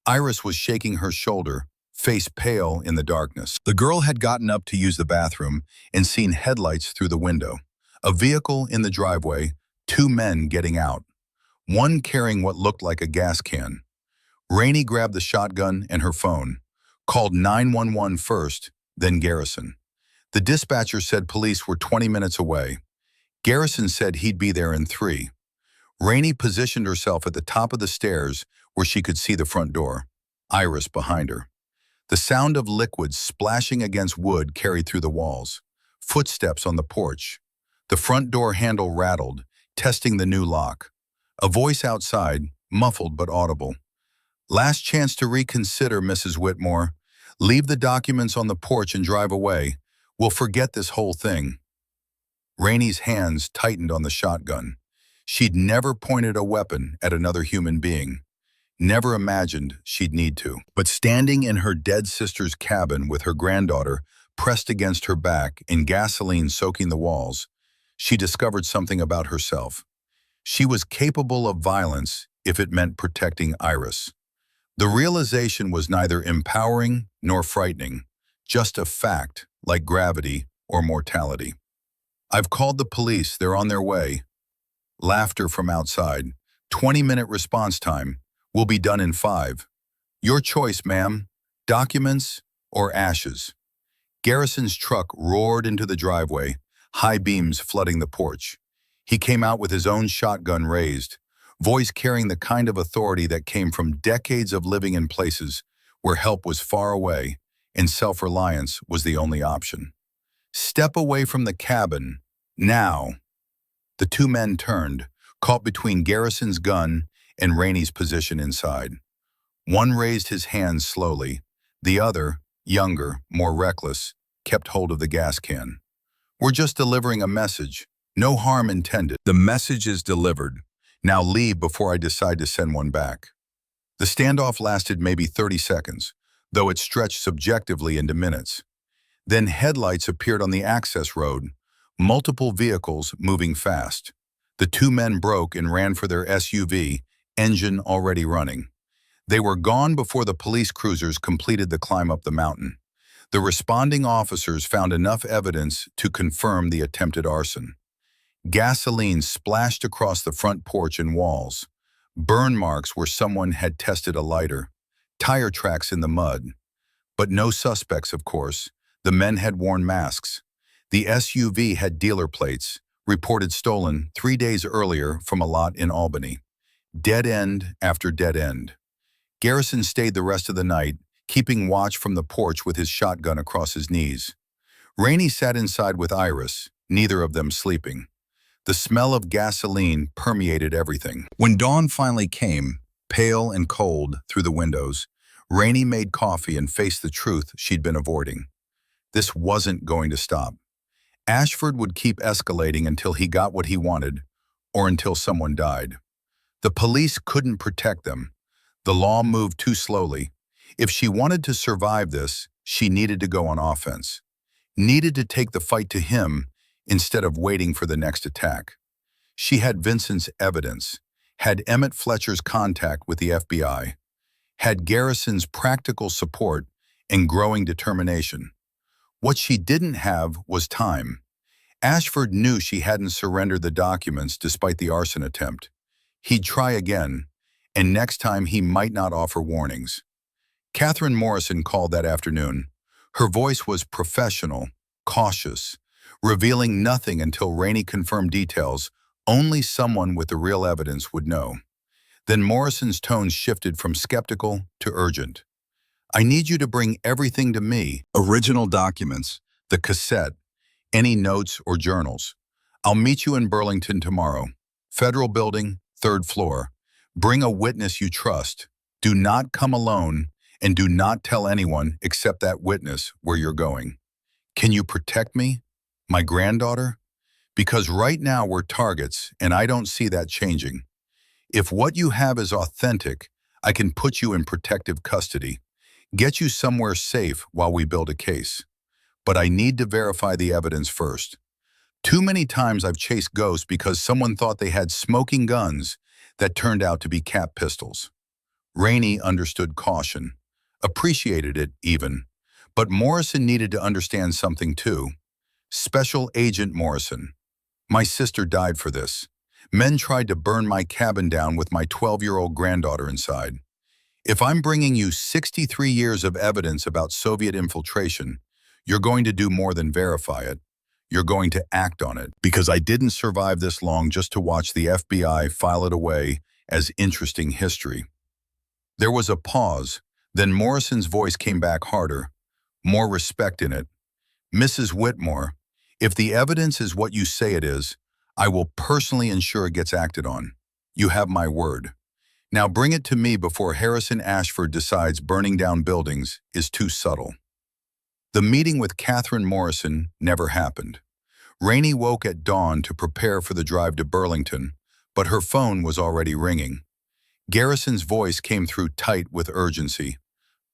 Iris was shaking her shoulder, face pale in the darkness. The girl had gotten up to use the bathroom and seen headlights through the window. A vehicle in the driveway, 2 men getting out. One carrying what looked like a gas can. Rainey grabbed the shotgun and her phone, called 911 first, then Garrison. The dispatcher said police were 20 minutes away. Garrison said he'd be there in 3. Rainey positioned herself at the top of the stairs where she could see the front door, Iris behind her. The sound of liquid splashing against wood carried through the walls. Footsteps on the porch. The front door handle rattled, testing the new lock. A voice outside, muffled but audible. Last chance to reconsider, Mrs. Whitmore. Leave the documents on the porch and drive away. We'll forget this whole thing. Rainey's hands tightened on the shotgun. She'd never pointed a weapon at another human being. Never imagined she'd need to. But standing in her dead sister's cabin with her granddaughter pressed against her back and gasoline soaking the walls, she discovered something about herself. She was capable of violence if it meant protecting Iris. The realization was neither empowering nor frightening, just a fact like gravity or mortality. I've called the police, they're on their way. Laughter from outside. 20-minute response time. We'll be done in 5. Your choice, ma'am. Documents or ashes. Garrison's truck roared into the driveway, high beams flooding the porch. He came out with his own shotgun raised, voice carrying the kind of authority that came from decades of living in places where help was far away and self-reliance was the only option. Step away from the cabin, now. The 2 men turned, caught between Garrison's gun and Rainey's position inside. One raised his hands slowly. The other, younger, more reckless, kept hold of the gas can. We're just delivering a message. No harm intended. The message is delivered. Now leave before I decide to send one back. The standoff lasted maybe 30 seconds, though it stretched subjectively into minutes. Then headlights appeared on the access road, multiple vehicles moving fast. The 2 men broke and ran for their SUV, engine already running. They were gone before the police cruisers completed the climb up the mountain. The responding officers found enough evidence to confirm the attempted arson. Gasoline splashed across the front porch and walls. Burn marks where someone had tested a lighter. Tire tracks in the mud. But no suspects, of course. The men had worn masks. The SUV had dealer plates, reported stolen 3 days earlier from a lot in Albany. Dead end after dead end. Garrison stayed the rest of the night, keeping watch from the porch with his shotgun across his knees. Rainey sat inside with Iris, neither of them sleeping. The smell of gasoline permeated everything. When dawn finally came, pale and cold, through the windows, Rainey made coffee and faced the truth she'd been avoiding. This wasn't going to stop. Ashford would keep escalating until he got what he wanted, or until someone died. The police couldn't protect them. The law moved too slowly. If she wanted to survive this, she needed to go on offense. Needed to take the fight to him instead of waiting for the next attack. She had Vincent's evidence, had Emmett Fletcher's contact with the FBI, had Garrison's practical support and growing determination. What she didn't have was time. Ashford knew she hadn't surrendered the documents despite the arson attempt. He'd try again, and next time he might not offer warnings. Catherine Morrison called that afternoon. Her voice was professional, cautious, revealing nothing until Rainey confirmed details only someone with the real evidence would know. Then Morrison's tone shifted from skeptical to urgent. I need you to bring everything to me. Original documents, the cassette, any notes or journals. I'll meet you in Burlington tomorrow. Federal Building, 3rd floor. Bring a witness you trust. Do not come alone, and do not tell anyone except that witness where you're going. Can you protect me? My granddaughter? Because right now we're targets, and I don't see that changing. If what you have is authentic, I can put you in protective custody, get you somewhere safe while we build a case. But I need to verify the evidence first. Too many times I've chased ghosts because someone thought they had smoking guns that turned out to be cap pistols. Rainey understood caution, appreciated it even, but Morrison needed to understand something too. Special Agent Morrison. My sister died for this. Men tried to burn my cabin down with my 12-year-old granddaughter inside. If I'm bringing you 63 years of evidence about Soviet infiltration, you're going to do more than verify it. You're going to act on it, because I didn't survive this long just to watch the FBI file it away as interesting history. There was a pause, then Morrison's voice came back harder, more respect in it. Mrs. Whitmore, if the evidence is what you say it is, I will personally ensure it gets acted on. You have my word. Now bring it to me before Harrison Ashford decides burning down buildings is too subtle. The meeting with Catherine Morrison never happened. Rainey woke at dawn to prepare for the drive to Burlington, but her phone was already ringing. Garrison's voice came through tight with urgency.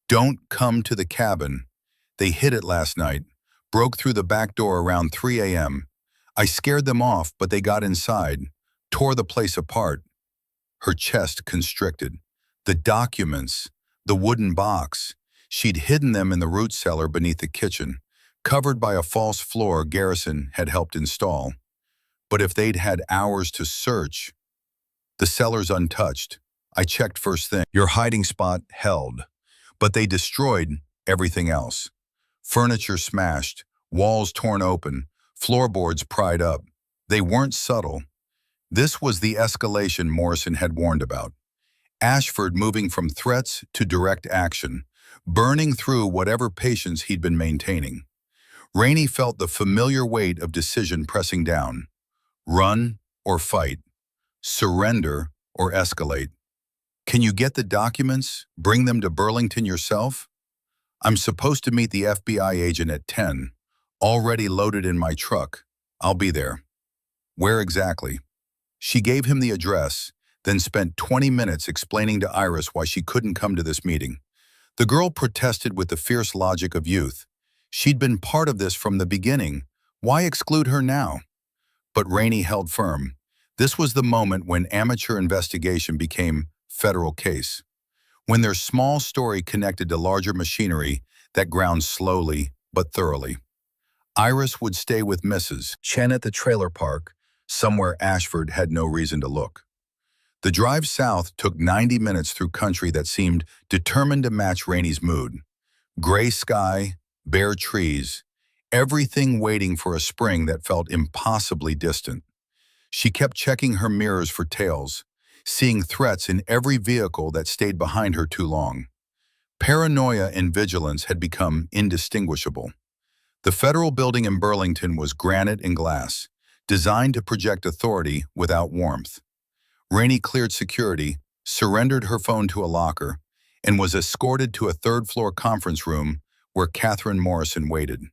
Don't come to the cabin. They hid it last night, broke through the back door around 3 a.m. I scared them off, but they got inside, tore the place apart. Her chest constricted. The documents, the wooden box. She'd hidden them in the root cellar beneath the kitchen, covered by a false floor Garrison had helped install. But if they'd had hours to search, the cellar's untouched. I checked first thing. Your hiding spot held, but they destroyed everything else. Furniture smashed, walls torn open, floorboards pried up. They weren't subtle. This was the escalation Morrison had warned about. Ashford moving from threats to direct action, burning through whatever patience he'd been maintaining. Rainey felt the familiar weight of decision pressing down. Run or fight. Surrender or escalate. Can you get the documents? Bring them to Burlington yourself? I'm supposed to meet the FBI agent at 10. Already loaded in my truck. I'll be there. Where exactly? She gave him the address, then spent 20 minutes explaining to Iris why she couldn't come to this meeting. The girl protested with the fierce logic of youth. She'd been part of this from the beginning. Why exclude her now? But Rainey held firm. This was the moment when amateur investigation became federal case. When their small story connected to larger machinery that ground slowly but thoroughly. Iris would stay with Mrs. Chen at the trailer park, somewhere Ashford had no reason to look. The drive south took 90 minutes through country that seemed determined to match Rainey's mood. Gray sky, bare trees, everything waiting for a spring that felt impossibly distant. She kept checking her mirrors for tails, seeing threats in every vehicle that stayed behind her too long. Paranoia and vigilance had become indistinguishable. The federal building in Burlington was granite and glass, designed to project authority without warmth. Rainey cleared security, surrendered her phone to a locker, and was escorted to a third-floor conference room where Catherine Morrison waited.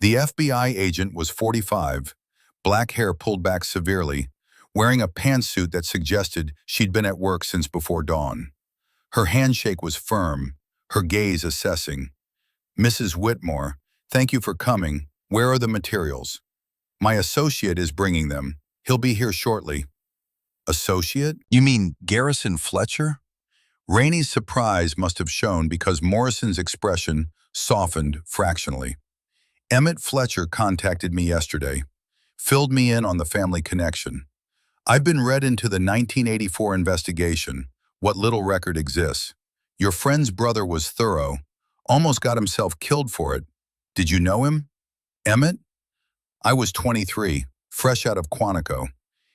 The FBI agent was 45, black hair pulled back severely, wearing a pantsuit that suggested she'd been at work since before dawn. Her handshake was firm, her gaze assessing. "Mrs. Whitmore, thank you for coming. Where are the materials?" "My associate is bringing them. He'll be here shortly." "Associate? You mean Garrison Fletcher?" Rainey's surprise must have shown because Morrison's expression softened fractionally. "Emmett Fletcher contacted me yesterday, filled me in on the family connection. I've been read into the 1984 investigation, what little record exists. Your friend's brother was thorough, almost got himself killed for it. Did you know him?" "Emmett? I was 23, fresh out of Quantico.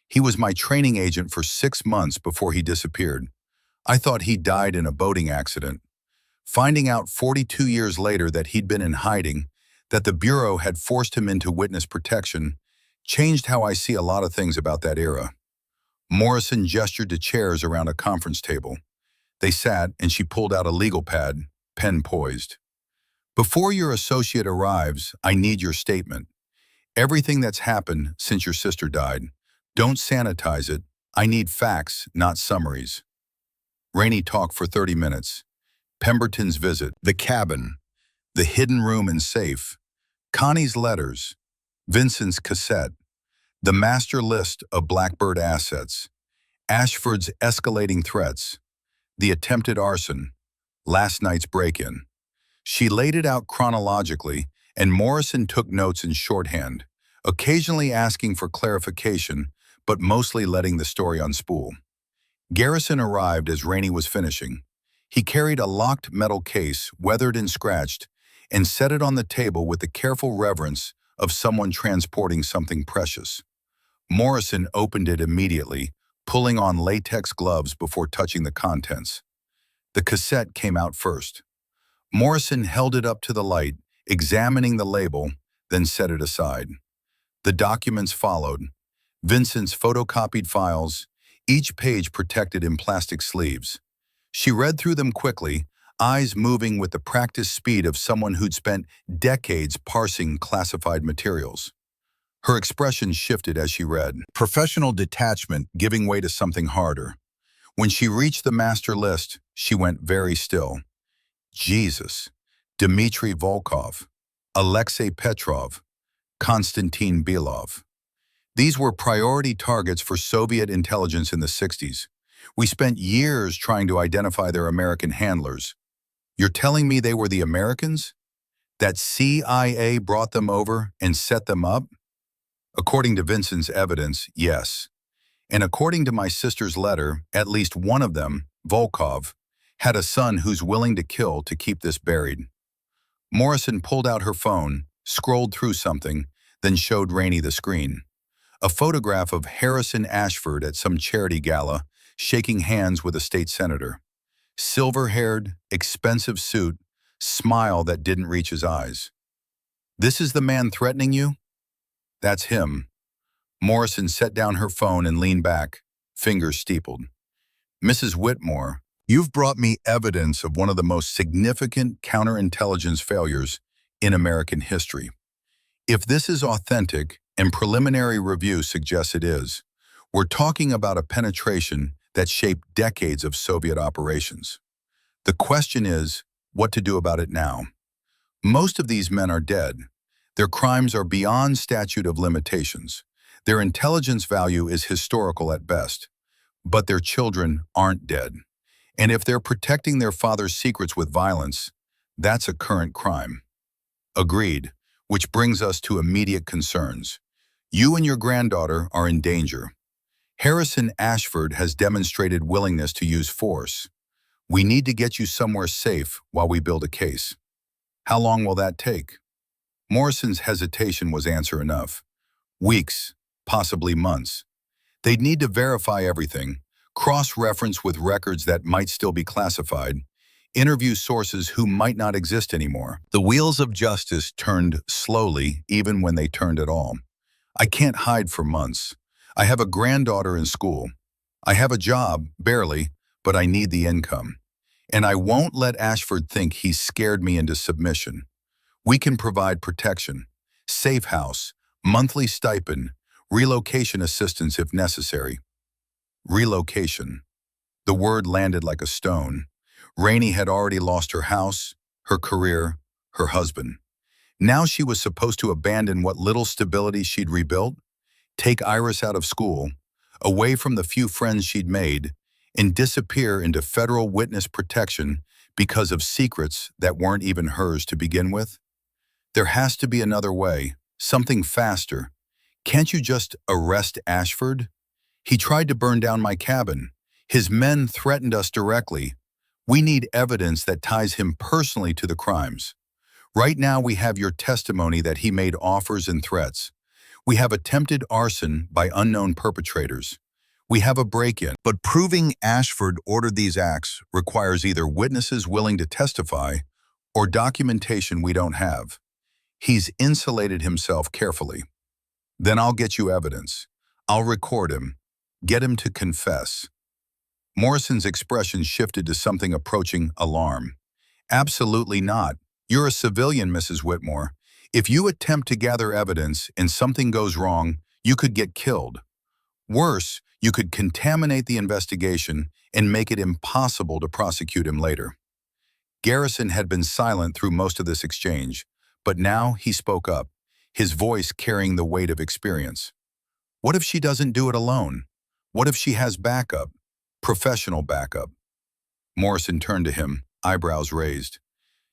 He was my training agent for 6 months before he disappeared. I thought he died in a boating accident. Finding out 42 years later that he'd been in hiding, that the Bureau had forced him into witness protection, changed how I see a lot of things about that era." Morrison gestured to chairs around a conference table. They sat, and she pulled out a legal pad, pen poised. "Before your associate arrives, I need your statement. Everything that's happened since your sister died. Don't sanitize it. I need facts, not summaries." Rainey talked for 30 minutes. Pemberton's visit, the cabin, the hidden room and safe, Connie's letters, Vincent's cassette, the master list of Blackbird assets, Ashford's escalating threats, the attempted arson, last night's break-in. She laid it out chronologically, and Morrison took notes in shorthand, occasionally asking for clarification, but mostly letting the story unspool. Garrison arrived as Rainey was finishing. He carried a locked metal case, weathered and scratched, and set it on the table with the careful reverence of someone transporting something precious. Morrison opened it immediately, pulling on latex gloves before touching the contents. The cassette came out first. Morrison held it up to the light, examining the label, then set it aside. The documents followed. Vincent's photocopied files, each page protected in plastic sleeves. She read through them quickly, eyes moving with the practiced speed of someone who'd spent decades parsing classified materials. Her expression shifted as she read, professional detachment giving way to something harder. When she reached the master list, she went very still. Jesus, Dmitry Volkov, Alexei Petrov, Konstantin Belov. These were priority targets for Soviet intelligence in the 60s. We spent years trying to identify their American handlers. You're telling me they were the Americans? That CIA brought them over and set them up? According to Vincent's evidence, yes. And according to my sister's letter, at least one of them, Volkov, had a son who's willing to kill to keep this buried. Morrison pulled out her phone, scrolled through something, then showed Rainey the screen. A photograph of Harrison Ashford at some charity gala, shaking hands with a state senator. Silver-haired, expensive suit, smile that didn't reach his eyes. "This is the man threatening you?" "That's him." Morrison set down her phone and leaned back, fingers steepled. "Mrs. Whitmore, you've brought me evidence of one of the most significant counterintelligence failures in American history. If this is authentic, and preliminary review suggests it is, we're talking about a penetration that shaped decades of Soviet operations. The question is, what to do about it now? Most of these men are dead. Their crimes are beyond statute of limitations. Their intelligence value is historical at best. But their children aren't dead. And if they're protecting their father's secrets with violence, that's a current crime." "Agreed, which brings us to immediate concerns. You and your granddaughter are in danger. Harrison Ashford has demonstrated willingness to use force. We need to get you somewhere safe while we build a case. How long will that take?" Morrison's hesitation was answer enough. Weeks, possibly months. They'd need to verify everything, cross-reference with records that might still be classified, interview sources who might not exist anymore. The wheels of justice turned slowly, even when they turned at all. "I can't hide for months. I have a granddaughter in school. I have a job, barely, but I need the income. And I won't let Ashford think he's scared me into submission. We can provide protection, safe house, monthly stipend, Relocation assistance if necessary. Relocation. The word landed like a stone. Rainey had already lost her house, her career, her husband. Now she was supposed to abandon what little stability she'd rebuilt, take Iris out of school, away from the few friends she'd made, and disappear into federal witness protection because of secrets that weren't even hers to begin with? There has to be another way, something faster. Can't you just arrest Ashford? He tried to burn down my cabin. His men threatened us directly. We need evidence that ties him personally to the crimes. Right now we have your testimony that he made offers and threats. We have attempted arson by unknown perpetrators. We have a break-in. But proving Ashford ordered these acts requires either witnesses willing to testify or documentation we don't have. He's insulated himself carefully. Then I'll get you evidence. I'll record him. Get him to confess. Morrison's expression shifted to something approaching alarm. Absolutely not. You're a civilian, Mrs. Whitmore. If you attempt to gather evidence and something goes wrong, you could get killed. Worse, you could contaminate the investigation and make it impossible to prosecute him later. Garrison had been silent through most of this exchange, but now he spoke up, his voice carrying the weight of experience. What if she doesn't do it alone? What if she has backup? Professional backup. Morrison turned to him, eyebrows raised.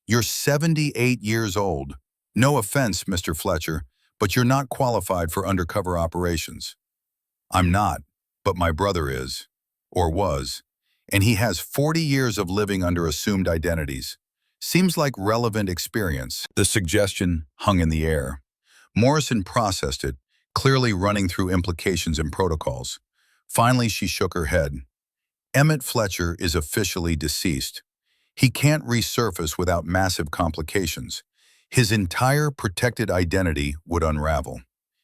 You're 78 years old. No offense, Mr. Fletcher, but you're not qualified for undercover operations. I'm not, but my brother is, or was, and he has 40 years of living under assumed identities. Seems like relevant experience. The suggestion hung in the air. Morrison processed it, clearly running through implications and protocols. Finally, she shook her head. Emmett Fletcher is officially deceased. He can't resurface without massive complications. His entire protected identity would unravel.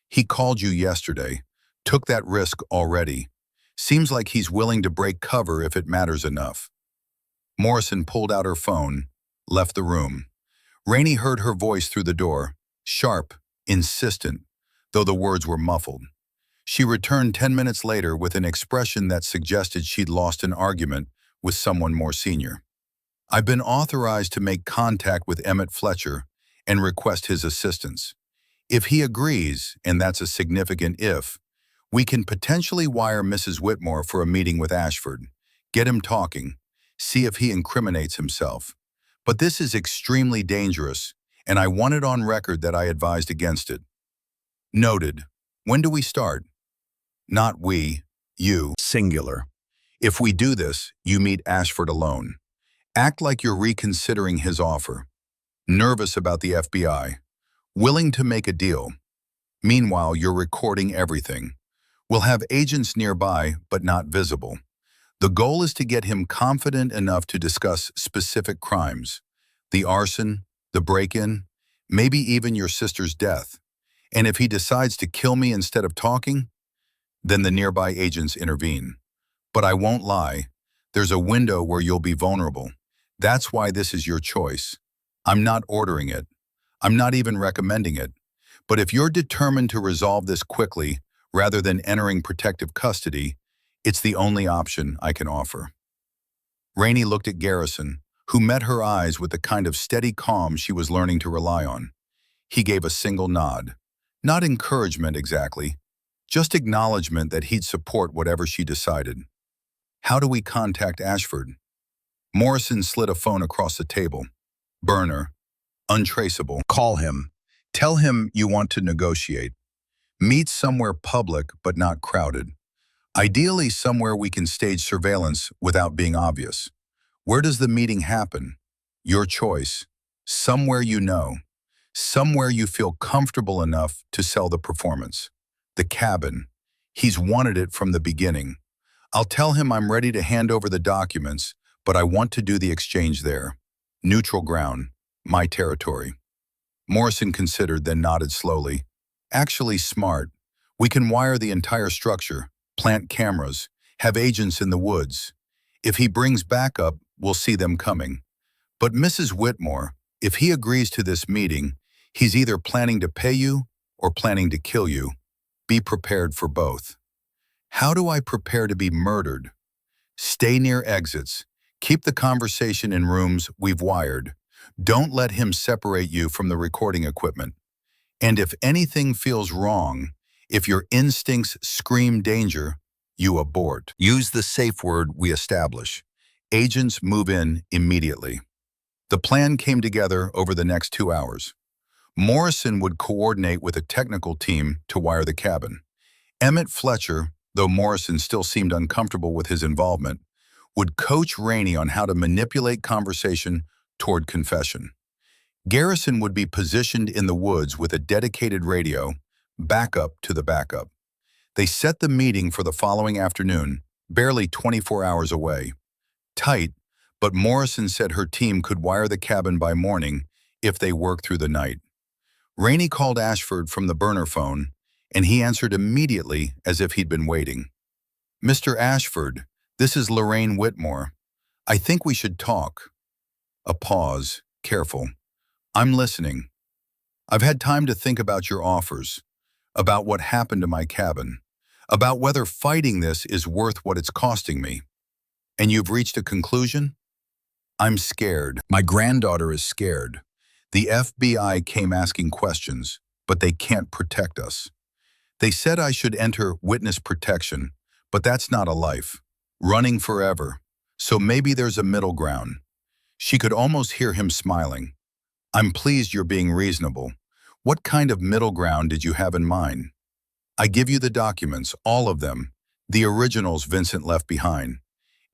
He called you yesterday, took that risk already. Seems like he's willing to break cover if it matters enough. Morrison pulled out her phone, left the room. Rainey heard her voice through the door, sharp, insistent, though the words were muffled. She returned 10 minutes later with an expression that suggested she'd lost an argument with someone more senior. I've been authorized to make contact with Emmett Fletcher and request his assistance. If he agrees, and that's a significant if, we can potentially wire Mrs. Whitmore for a meeting with Ashford, get him talking, see if he incriminates himself. But this is extremely dangerous, and I want it on record that I advised against it. Noted. When do we start? Not we, you, singular. If we do this, you meet Ashford alone. Act like you're reconsidering his offer. Nervous about the FBI. Willing to make a deal. Meanwhile, you're recording everything. We'll have agents nearby, but not visible. The goal is to get him confident enough to discuss specific crimes. The arson, the break-in, maybe even your sister's death. And if he decides to kill me instead of talking, then the nearby agents intervene. But I won't lie, there's a window where you'll be vulnerable. That's why this is your choice. I'm not ordering it. I'm not even recommending it. But if you're determined to resolve this quickly, rather than entering protective custody, it's the only option I can offer. Rainey looked at Garrison, who met her eyes with the kind of steady calm she was learning to rely on. He gave a single nod. Not encouragement exactly, just acknowledgement that he'd support whatever she decided. How do we contact Ashford? Morrison slid a phone across the table. Burner. Untraceable. Call him. Tell him you want to negotiate. Meet somewhere public but not crowded. Ideally somewhere we can stage surveillance without being obvious. Where does the meeting happen? Your choice. Somewhere you know. Somewhere you feel comfortable enough to sell the performance. The cabin. He's wanted it from the beginning. I'll tell him I'm ready to hand over the documents, but I want to do the exchange there. Neutral ground. My territory. Morrison considered, then nodded slowly. Actually smart. We can wire the entire structure, plant cameras, have agents in the woods. If he brings backup, we'll see them coming. But Mrs. Whitmore, if he agrees to this meeting, he's either planning to pay you or planning to kill you. Be prepared for both. How do I prepare to be murdered? Stay near exits. Keep the conversation in rooms we've wired. Don't let him separate you from the recording equipment. And if anything feels wrong, if your instincts scream danger, you abort. Use the safe word we establish. Agents move in immediately. The plan came together over the next 2 hours. Morrison would coordinate with a technical team to wire the cabin. Emmett Fletcher, though Morrison still seemed uncomfortable with his involvement, would coach Rainey on how to manipulate conversation toward confession. Garrison would be positioned in the woods with a dedicated radio, backup to the backup. They set the meeting for the following afternoon, barely 24 hours away. Tight, but Morrison said her team could wire the cabin by morning if they worked through the night. Rainey called Ashford from the burner phone, and he answered immediately as if he'd been waiting. "Mr. Ashford, this is Lorraine Whitmore. I think we should talk." A pause, careful. "I'm listening. I've had time to think about your offers, about what happened to my cabin, about whether fighting this is worth what it's costing me. And you've reached a conclusion?" "I'm scared. My granddaughter is scared. The FBI came asking questions, but they can't protect us. They said I should enter witness protection, but that's not a life. Running forever. So maybe there's a middle ground." She could almost hear him smiling. "I'm pleased you're being reasonable. What kind of middle ground did you have in mind?" "I give you the documents, all of them, the originals Vincent left behind.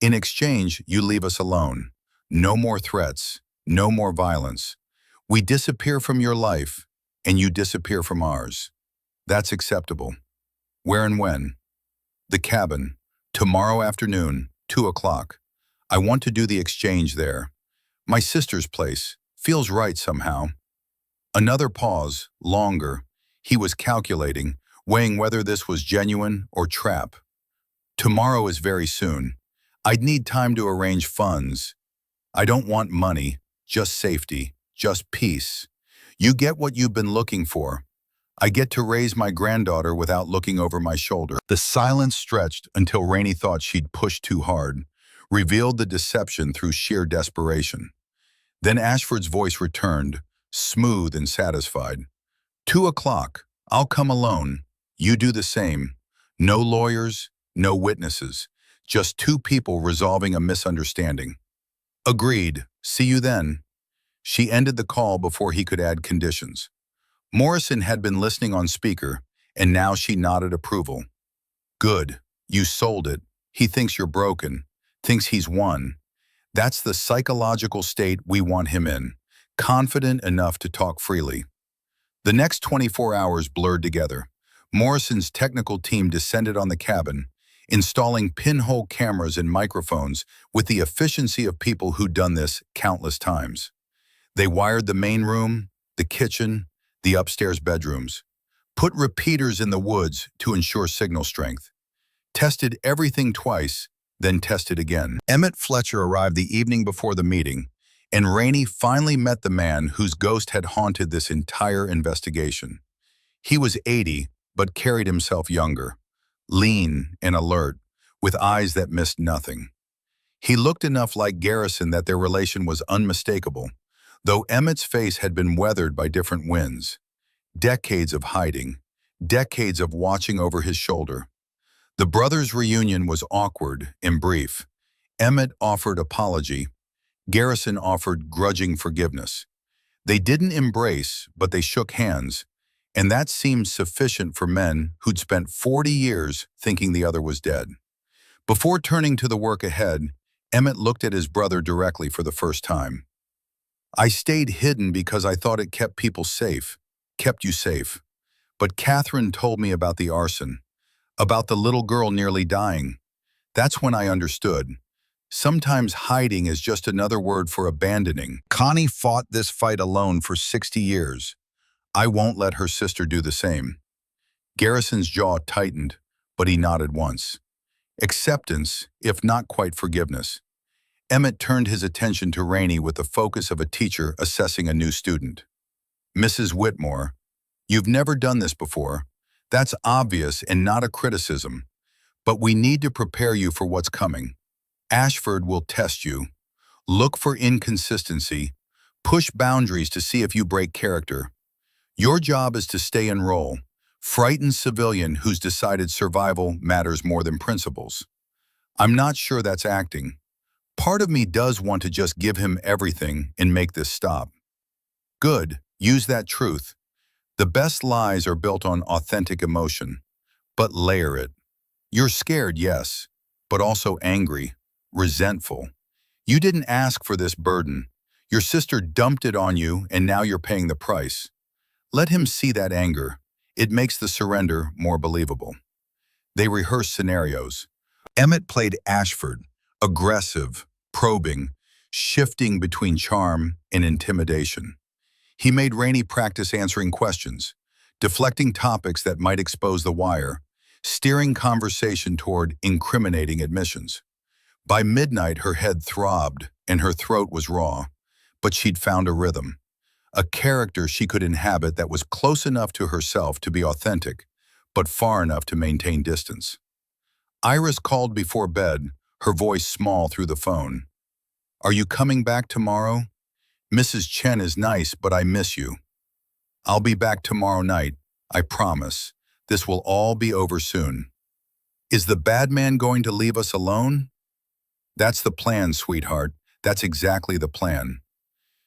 In exchange, you leave us alone. No more threats, no more violence. We disappear from your life, and you disappear from ours. That's acceptable." "Where and when?" "The cabin. Tomorrow afternoon, 2 o'clock. I want to do the exchange there. My sister's place. Feels right somehow." Another pause, longer. He was calculating, weighing whether this was genuine or trap. "Tomorrow is very soon. I'd need time to arrange funds. I don't want money, just safety, just peace. You get what you've been looking for. I get to raise my granddaughter without looking over my shoulder." The silence stretched until Rainey thought she'd pushed too hard, revealed the deception through sheer desperation. Then Ashford's voice returned, smooth and satisfied. 2 o'clock. I'll come alone. You do the same. No lawyers, no witnesses. Just 2 people resolving a misunderstanding. "Agreed. See you then." She ended the call before he could add conditions. Morrison had been listening on speaker, and now she nodded approval. "Good. You sold it. He thinks you're broken. Thinks he's won. That's the psychological state we want him in, confident enough to talk freely." The next 24 hours blurred together. Morrison's technical team descended on the cabin, installing pinhole cameras and microphones with the efficiency of people who'd done this countless times. They wired the main room, the kitchen, the upstairs bedrooms, put repeaters in the woods to ensure signal strength, tested everything twice, then tested again. Emmett Fletcher arrived the evening before the meeting, and Rainey finally met the man whose ghost had haunted this entire investigation. He was 80, but carried himself younger, lean and alert, with eyes that missed nothing. He looked enough like Garrison that their relation was unmistakable, though Emmett's face had been weathered by different winds. Decades of hiding, decades of watching over his shoulder. The brothers' reunion was awkward and brief. Emmett offered apology. Garrison offered grudging forgiveness. They didn't embrace, but they shook hands, and that seemed sufficient for men who'd spent 40 years thinking the other was dead. Before turning to the work ahead, Emmett looked at his brother directly for the first time. "I stayed hidden because I thought it kept people safe, kept you safe. But Catherine told me about the arson, about the little girl nearly dying. That's when I understood. Sometimes hiding is just another word for abandoning. Connie fought this fight alone for 60 years. I won't let her sister do the same." Garrison's jaw tightened, but he nodded once. Acceptance, if not quite forgiveness. Emmett turned his attention to Rainey with the focus of a teacher assessing a new student. "Mrs. Whitmore, you've never done this before. That's obvious and not a criticism, but we need to prepare you for what's coming. Ashford will test you. Look for inconsistency. Push boundaries to see if you break character. Your job is to stay in role. Frightened civilian who's decided survival matters more than principles. I'm not sure that's acting. Part of me does want to just give him everything and make this stop. Good, use that truth. The best lies are built on authentic emotion, but layer it. You're scared, yes, but also angry, resentful. You didn't ask for this burden. Your sister dumped it on you and now you're paying the price. Let him see that anger. It makes the surrender more believable. They rehearsed scenarios. Emmett played Ashford, aggressive, probing, shifting between charm and intimidation. He made Rainey practice answering questions, deflecting topics that might expose the wire, steering conversation toward incriminating admissions. By midnight, her head throbbed and her throat was raw, but she'd found a rhythm, a character she could inhabit that was close enough to herself to be authentic, but far enough to maintain distance. Iris called before bed, her voice small through the phone. "Are you coming back tomorrow? Mrs. Chen is nice, but I miss you. I'll be back tomorrow night, I promise. This will all be over soon." "Is the bad man going to leave us alone?" "That's the plan, sweetheart. That's exactly the plan."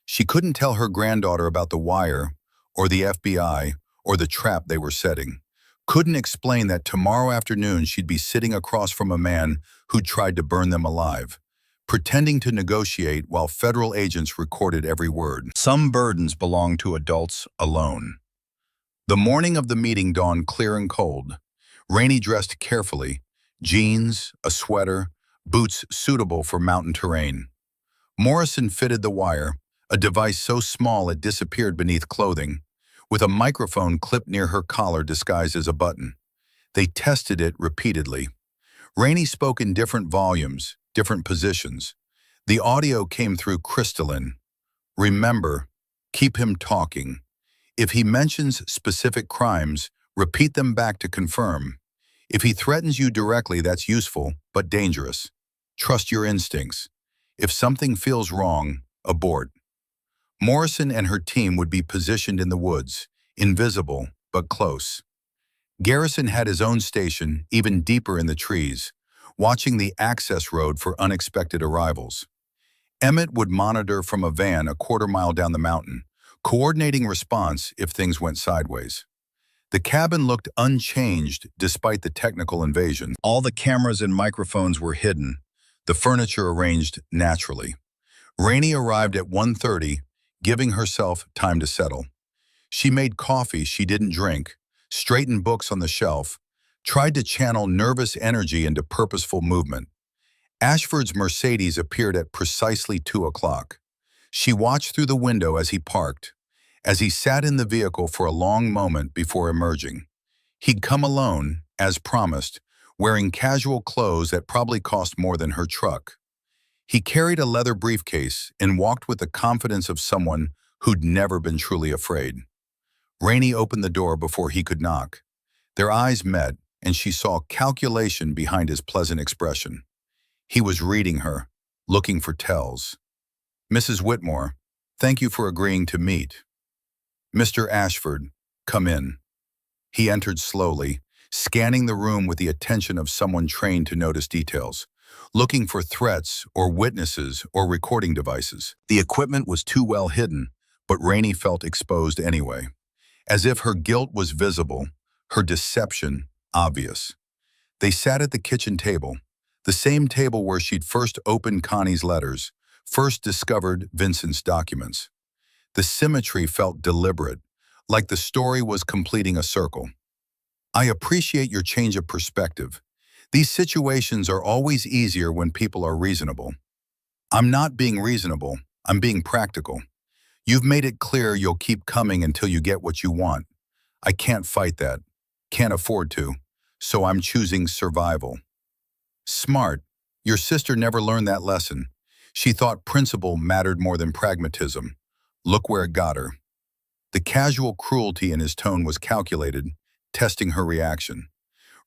She couldn't tell her granddaughter about the wire, or the FBI, or the trap they were setting. Couldn't explain that tomorrow afternoon she'd be sitting across from a man who'd tried to burn them alive, pretending to negotiate while federal agents recorded every word. Some burdens belong to adults alone. The morning of the meeting dawned clear and cold. Rainey dressed carefully, jeans, a sweater, boots suitable for mountain terrain. Morrison fitted the wire, a device so small it disappeared beneath clothing, with a microphone clipped near her collar disguised as a button. They tested it repeatedly. Rainey spoke in different volumes, different positions. The audio came through crystalline. "Remember, keep him talking. If he mentions specific crimes, repeat them back to confirm. If he threatens you directly, that's useful, but dangerous. Trust your instincts. If something feels wrong, abort." Morrison and her team would be positioned in the woods, invisible but close. Garrison had his own station, even deeper in the trees, watching the access road for unexpected arrivals. Emmett would monitor from a van a quarter-mile down the mountain, coordinating response if things went sideways. The cabin looked unchanged despite the technical invasion. All the cameras and microphones were hidden, the furniture arranged naturally. Rainey arrived at 1:30, giving herself time to settle. She made coffee she didn't drink, straightened books on the shelf, tried to channel nervous energy into purposeful movement. Ashford's Mercedes appeared at precisely 2 o'clock. She watched through the window as he parked, as he sat in the vehicle for a long moment before emerging. He'd come alone, as promised, wearing casual clothes that probably cost more than her truck. He carried a leather briefcase and walked with the confidence of someone who'd never been truly afraid. Rainey opened the door before he could knock. Their eyes met, and she saw calculation behind his pleasant expression. He was reading her, looking for tells. "Mrs. Whitmore, thank you for agreeing to meet." "Mr. Ashford, come in." He entered slowly, scanning the room with the attention of someone trained to notice details, looking for threats or witnesses or recording devices. The equipment was too well hidden, but Rainey felt exposed anyway, as if her guilt was visible, her deception obvious. They sat at the kitchen table, the same table where she'd first opened Connie's letters, first discovered Vincent's documents. The symmetry felt deliberate, like the story was completing a circle. "I appreciate your change of perspective. These situations are always easier when people are reasonable." "I'm not being reasonable, I'm being practical. You've made it clear you'll keep coming until you get what you want. I can't fight that, can't afford to, so I'm choosing survival." "Smart. Your sister never learned that lesson. She thought principle mattered more than pragmatism. Look where it got her." The casual cruelty in his tone was calculated, testing her reaction.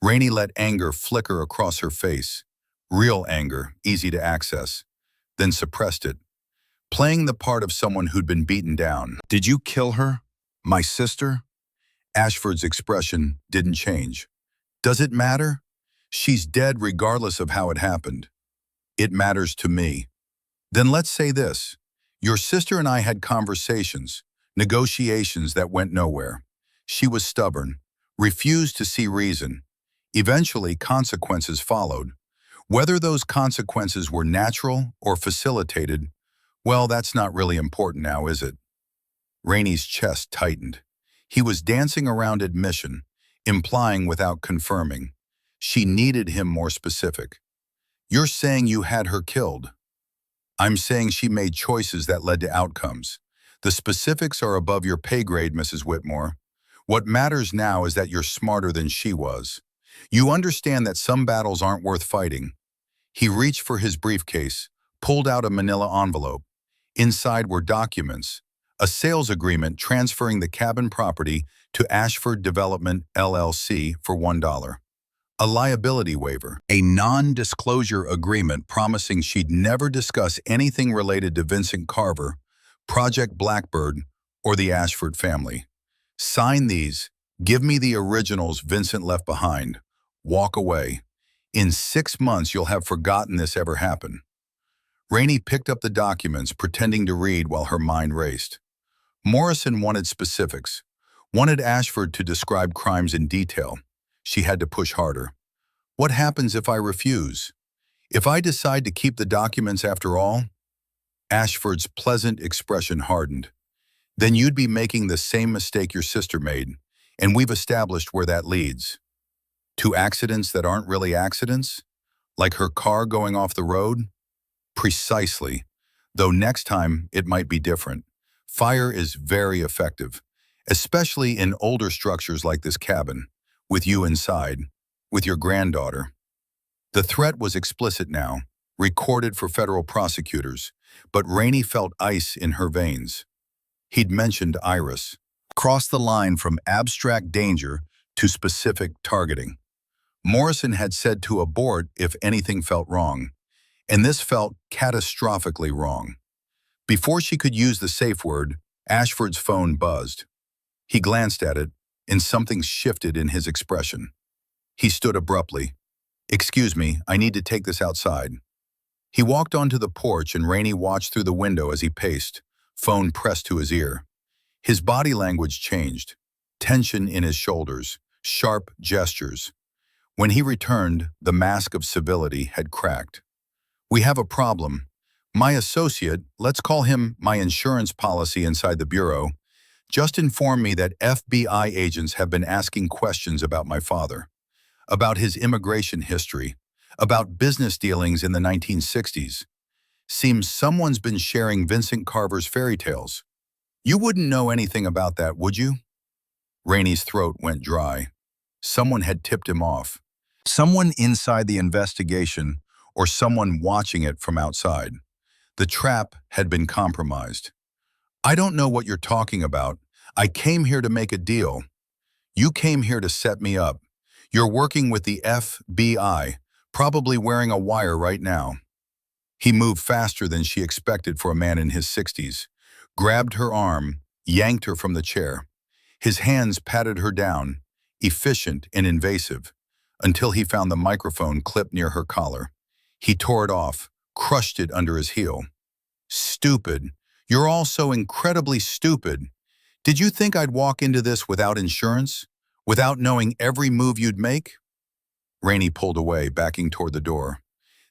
Rainey let anger flicker across her face. Real anger, easy to access, then suppressed it, playing the part of someone who'd been beaten down. "Did you kill her? My sister?" Ashford's expression didn't change. "Does it matter? She's dead regardless of how it happened." "It matters to me." "Then let's say this. Your sister and I had conversations, negotiations that went nowhere. She was stubborn, refused to see reason. Eventually, consequences followed. Whether those consequences were natural or facilitated, well, that's not really important now, is it?" Rainey's chest tightened. He was dancing around admission, implying without confirming. She needed him more specific. "You're saying you had her killed." "I'm saying she made choices that led to outcomes. The specifics are above your pay grade, Mrs. Whitmore. What matters now is that you're smarter than she was. You understand that some battles aren't worth fighting." He reached for his briefcase, pulled out a manila envelope. Inside were documents, a sales agreement transferring the cabin property to Ashford Development, LLC for $1. A liability waiver, a non-disclosure agreement promising she'd never discuss anything related to Vincent Carver, Project Blackbird, or the Ashford family. "Sign these. Give me the originals Vincent left behind. Walk away. In 6 months, you'll have forgotten this ever happened." Rainey picked up the documents, pretending to read while her mind raced. Morrison wanted specifics, wanted Ashford to describe crimes in detail. She had to push harder. "What happens if I refuse? If I decide to keep the documents after all?" Ashford's pleasant expression hardened. "Then you'd be making the same mistake your sister made, and we've established where that leads. To accidents that aren't really accidents? Like her car going off the road?" "Precisely. Though next time it might be different. Fire is very effective, especially in older structures like this cabin, with you inside, with your granddaughter." The threat was explicit now, recorded for federal prosecutors, but Rainey felt ice in her veins. He'd mentioned Iris. Crossed the line from abstract danger to specific targeting. Morrison had said to abort if anything felt wrong, and this felt catastrophically wrong. Before she could use the safe word, Ashford's phone buzzed. He glanced at it, and something shifted in his expression. He stood abruptly. "Excuse me, I need to take this outside." He walked onto the porch and Rainey watched through the window as he paced, phone pressed to his ear. His body language changed, tension in his shoulders, sharp gestures. When he returned, the mask of civility had cracked. "We have a problem. My associate, let's call him my insurance policy inside the bureau, just informed me that FBI agents have been asking questions about my father, about his immigration history, about business dealings in the 1960s. Seems someone's been sharing Vincent Carver's fairy tales. You wouldn't know anything about that, would you?" Rainey's throat went dry. Someone had tipped him off. Someone inside the investigation, or someone watching it from outside. The trap had been compromised. "I don't know what you're talking about. I came here to make a deal." "You came here to set me up. You're working with the FBI, probably wearing a wire right now." He moved faster than she expected for a man in his 60s, grabbed her arm, yanked her from the chair. His hands patted her down, efficient and invasive, until he found the microphone clipped near her collar. He tore it off, crushed it under his heel. "Stupid. You're all so incredibly stupid. Did you think I'd walk into this without insurance? Without knowing every move you'd make?" Rainey pulled away, backing toward the door.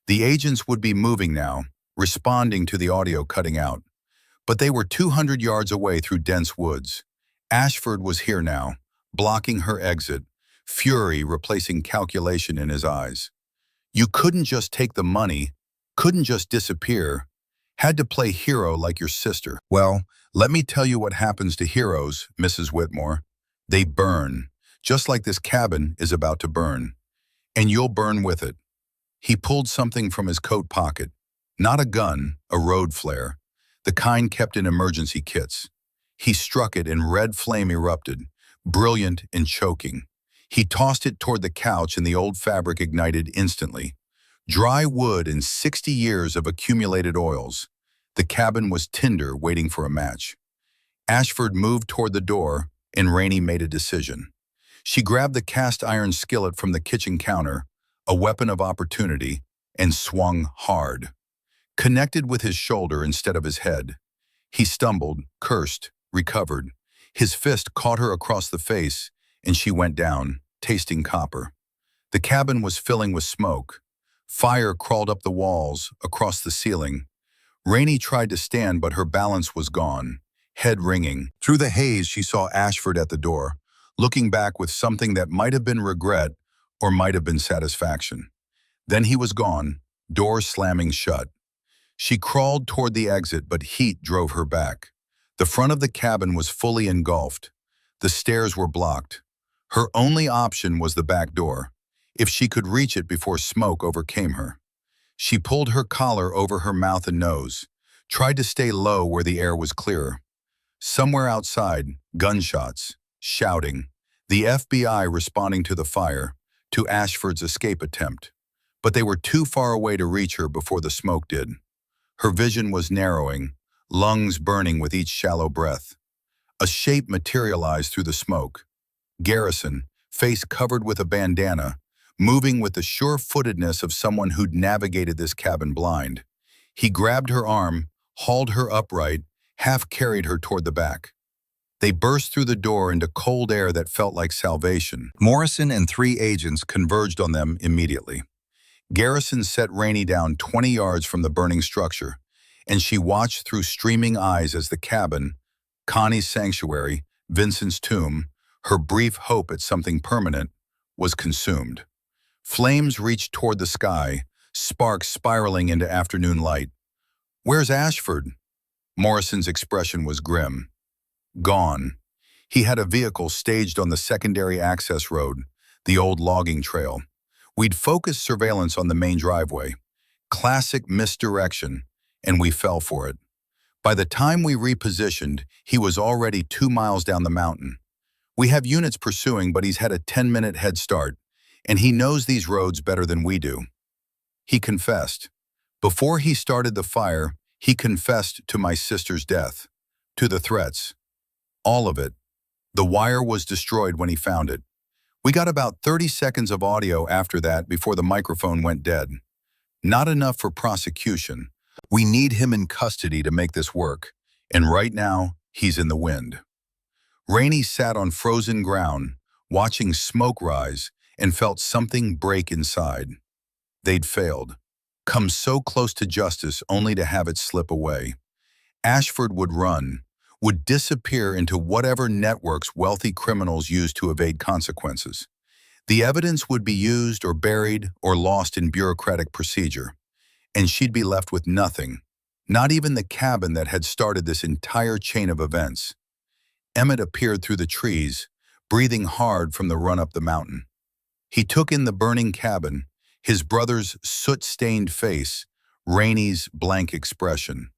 The agents would be moving now, responding to the audio cutting out. But they were 200 yards away through dense woods. Ashford was here now, blocking her exit, fury replacing calculation in his eyes. You couldn't just take the money, couldn't just disappear, had to play hero like your sister. "Well, let me tell you what happens to heroes, Mrs. Whitmore. They burn, just like this cabin is about to burn. And you'll burn with it." He pulled something from his coat pocket. Not a gun, a road flare, the kind kept in emergency kits. He struck it and red flame erupted, brilliant and choking. He tossed it toward the couch and the old fabric ignited instantly. Dry wood and 60 years of accumulated oils. The cabin was tinder waiting for a match. Ashford moved toward the door, and Rainey made a decision. She grabbed the cast iron skillet from the kitchen counter, a weapon of opportunity, and swung hard. Connected with his shoulder instead of his head. He stumbled, cursed, recovered. His fist caught her across the face, and she went down, tasting copper. The cabin was filling with smoke. Fire crawled up the walls, across the ceiling. Rainey tried to stand, but her balance was gone, head ringing. Through the haze, she saw Ashford at the door, looking back with something that might have been regret or might have been satisfaction. Then he was gone, door slamming shut. She crawled toward the exit, but heat drove her back. The front of the cabin was fully engulfed. The stairs were blocked. Her only option was the back door, if she could reach it before smoke overcame her. She pulled her collar over her mouth and nose, tried to stay low where the air was clearer. Somewhere outside, gunshots, shouting, the FBI responding to the fire, to Ashford's escape attempt. But they were too far away to reach her before the smoke did. Her vision was narrowing, lungs burning with each shallow breath. A shape materialized through the smoke. Garrison, face covered with a bandana, moving with the sure-footedness of someone who'd navigated this cabin blind. He grabbed her arm, hauled her upright, half-carried her toward the back. They burst through the door into cold air that felt like salvation. Morrison and 3 agents converged on them immediately. Garrison set Rainey down 20 yards from the burning structure, and she watched through streaming eyes as the cabin, Connie's sanctuary, Vincent's tomb, her brief hope at something permanent, was consumed. Flames reached toward the sky, sparks spiraling into afternoon light. "Where's Ashford?" Morrison's expression was grim. Gone. He had a vehicle staged on the secondary access road, the old logging trail. We'd focused surveillance on the main driveway. Classic misdirection, and we fell for it. By the time we repositioned, he was already 2 miles down the mountain. We have units pursuing, but he's had a 10-minute head start, and he knows these roads better than we do. He confessed. Before he started the fire, he confessed to my sister's death, to the threats. All of it. The wire was destroyed when he found it. We got about 30 seconds of audio after that before the microphone went dead. Not enough for prosecution. We need him in custody to make this work, and right now, he's in the wind. Rainey sat on frozen ground, watching smoke rise, and felt something break inside. They'd failed. Come so close to justice only to have it slip away. Ashford would run, would disappear into whatever networks wealthy criminals use to evade consequences. The evidence would be used or buried or lost in bureaucratic procedure, and she'd be left with nothing, not even the cabin that had started this entire chain of events. Emmett appeared through the trees, breathing hard from the run up the mountain. He took in the burning cabin, his brother's soot-stained face, Rainey's blank expression.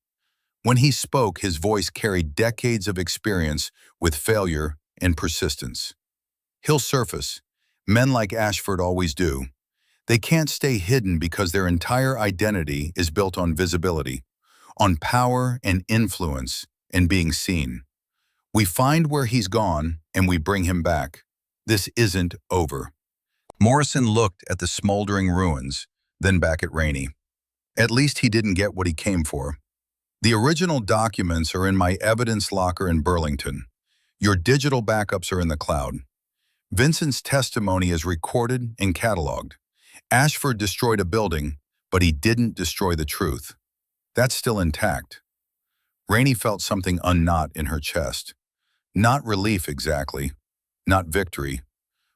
When he spoke, his voice carried decades of experience with failure and persistence. He'll surface. Men like Ashford always do. They can't stay hidden because their entire identity is built on visibility, on power and influence and being seen. We find where he's gone and we bring him back. This isn't over. Morrison looked at the smoldering ruins, then back at Rainey. At least he didn't get what he came for. The original documents are in my evidence locker in Burlington. Your digital backups are in the cloud. Vincent's testimony is recorded and cataloged. Ashford destroyed a building, but he didn't destroy the truth. That's still intact. Rainey felt something unknot in her chest. Not relief exactly, not victory,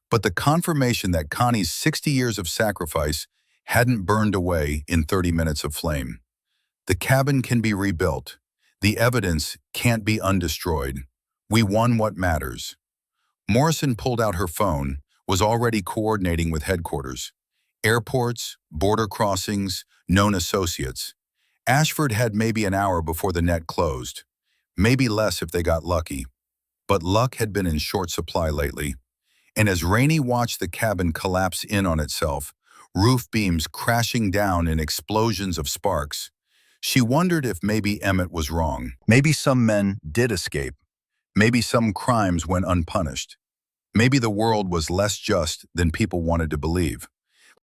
but the confirmation that Connie's 60 years of sacrifice hadn't burned away in 30 minutes of flame. The cabin can be rebuilt. The evidence can't be undestroyed. We won what matters. Morrison pulled out her phone, was already coordinating with headquarters. Airports, border crossings, known associates. Ashford had maybe an hour before the net closed. Maybe less if they got lucky. But luck had been in short supply lately. And as Rainey watched the cabin collapse in on itself, roof beams crashing down in explosions of sparks, she wondered if maybe Emmett was wrong. Maybe some men did escape. Maybe some crimes went unpunished. Maybe the world was less just than people wanted to believe.